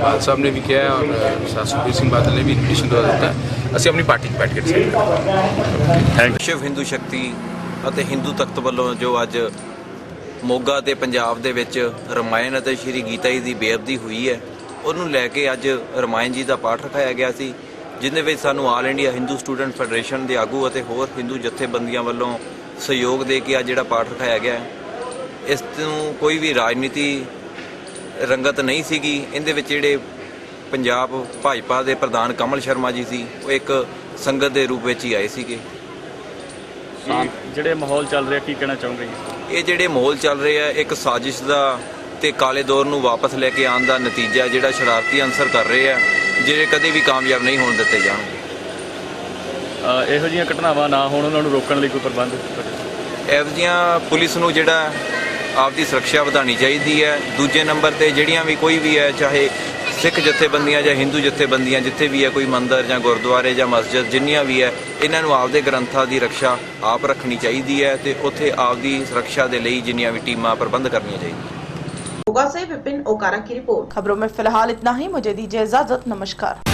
ਬਾਦਲ ਸਾਹਿਬ ਨੇ ਵੀ ਕਿਹਾ ਔਰ ਸੁਖਬੀਰ ਸਿੰਘ ਬਾਦਲ ਨੇ ਵੀ ਇਨਵੀਟੇਸ਼ਨ ਦਿੱਤਾ। ਅਸੀਂ ਆਪਣੀ ਪਾਰਟੀ 'ਚ ਬੈਠ ਕੇ ਡਿਸਾਈਡ ਕਰਾਂਗੇ। ਵਿਸ਼ਵ ਹਿੰਦੂ ਸ਼ਕਤੀ ਅਤੇ ਹਿੰਦੂ ਤਖਤ ਵੱਲੋਂ ਜੋ ਅੱਜ ਮੋਗਾ ਤੇ ਪੰਜਾਬ ਦੇ ਵਿੱਚ ਰਮਾਇਣ ਅਤੇ ਸ਼੍ਰੀ ਗੀਤਾ ਜੀ ਦੀ ਬੇਅਦਬੀ ਹੋਈ ਹੈ, ਉਹਨੂੰ ਲੈ ਕੇ ਅੱਜ ਰਮਾਇਣ ਜੀ ਦਾ ਪਾਠ ਰਖਾਇਆ ਗਿਆ ਸੀ, ਜਿਹਦੇ ਵਿੱਚ ਸਾਨੂੰ all India Hindu student federation ਦੇ ਆਗੂ ਅਤੇ ਹੋਰ ਹਿੰਦੂ ਜਥੇਬੰਦੀਆਂ ਵੱਲੋਂ ਸਹਿਯੋਗ ਦੇ ਕੇ ਅੱਜ ਜਿਹੜਾ ਪਾਠ ਰਖਾਇਆ ਗਿਆ ਹੈ। ਇਸ ਤੋਂ ਕੋਈ ਵੀ ਰਾਜਨੀਤੀ ਰੰਗਤ ਨਹੀਂ ਸੀਗੀ। ਇਹਦੇ ਵਿੱਚ ਜਿਹੜੇ ਪੰਜਾਬ ਭਾਜਪਾ ਦੇ ਪ੍ਰਧਾਨ ਕਮਲ ਸ਼ਰਮਾ ਜੀ ਸੀ, ਉਹ ਇੱਕ ਸੰਗਤ ਦੇ ਰੂਪ ਵਿੱਚ ਹੀ ਆਏ ਸੀਗੇ। ਜਿਹੜੇ ਮਾਹੌਲ ਚੱਲ ਰਿਹਾ, ਕੀ ਕਹਿਣਾ ਚਾਹੋਗੇ? ਇਹ ਜਿਹੜੇ ਮਾਹੌਲ ਚੱਲ ਰਿਹਾ ਇੱਕ ਸਾਜ਼ਿਸ਼ ਦਾ ਤੇ ਕਾਲੇ ਦੌਰ ਨੂੰ ਵਾਪਸ ਲੈ ਕੇ ਆਉਣ ਦਾ ਨਤੀਜਾ, ਜਿਹੜਾ ਸ਼ਰਾਰਤੀ ਅਨਸਰ ਕਰ ਰਹੇ ਆ, ਜਿਹੜੇ ਕਦੇ ਵੀ ਕਾਮਯਾਬ ਨਹੀਂ ਹੋਣ ਦਿੱਤੇ ਜਾਣਗੇ। ਇਹੋ ਜਿਹੀਆਂ ਘਟਨਾਵਾਂ ਨਾ ਹੋਣ, ਉਹਨਾਂ ਨੂੰ ਰੋਕਣ ਲਈ ਕੋਈ ਪ੍ਰਬੰਧ? ਇਹੋ ਜਿਹੀਆਂ ਪੁਲਿਸ ਨੂੰ ਜਿਹੜਾ ਆਪਦੀ ਸੁਰੱਖਿਆ ਵਧਾਉਣੀ ਚਾਹੀਦੀ ਹੈ। ਦੂਜੇ ਨੰਬਰ ਤੇ ਜਿਹੜੀਆਂ ਵੀ ਕੋਈ ਵੀ ਹੈ, ਚਾਹੇ ਸਿੱਖ ਜਥੇਬੰਦੀਆਂ ਜਾਂ ਹਿੰਦੂ ਜਥੇਬੰਦੀਆਂ, ਜਿੱਥੇ ਵੀ ਹੈ ਕੋਈ ਮੰਦਿਰ ਜਾਂ ਗੁਰਦੁਆਰੇ ਜਾਂ ਮਸਜਿਦ ਜਿੰਨੀਆਂ ਵੀ ਹੈ, ਇਹਨਾਂ ਨੂੰ ਆਪਦੇ ਗ੍ਰੰਥਾਂ ਦੀ ਰੱਖਿਆ ਆਪ ਰੱਖਣੀ ਚਾਹੀਦੀ ਹੈ ਤੇ ਉੱਥੇ ਆਪਦੀ ਸੁਰੱਖਿਆ ਦੇ ਲਈ ਜਿੰਨੀਆਂ ਵੀ ਟੀਮਾਂ ਪ੍ਰਬੰਧ करनी चाहिए। मोगा से विपिन ओकारा की रिपोर्ट। खबरों में फिलहाल इतना ही, मुझे दीजिए इजाजत, नमस्कार।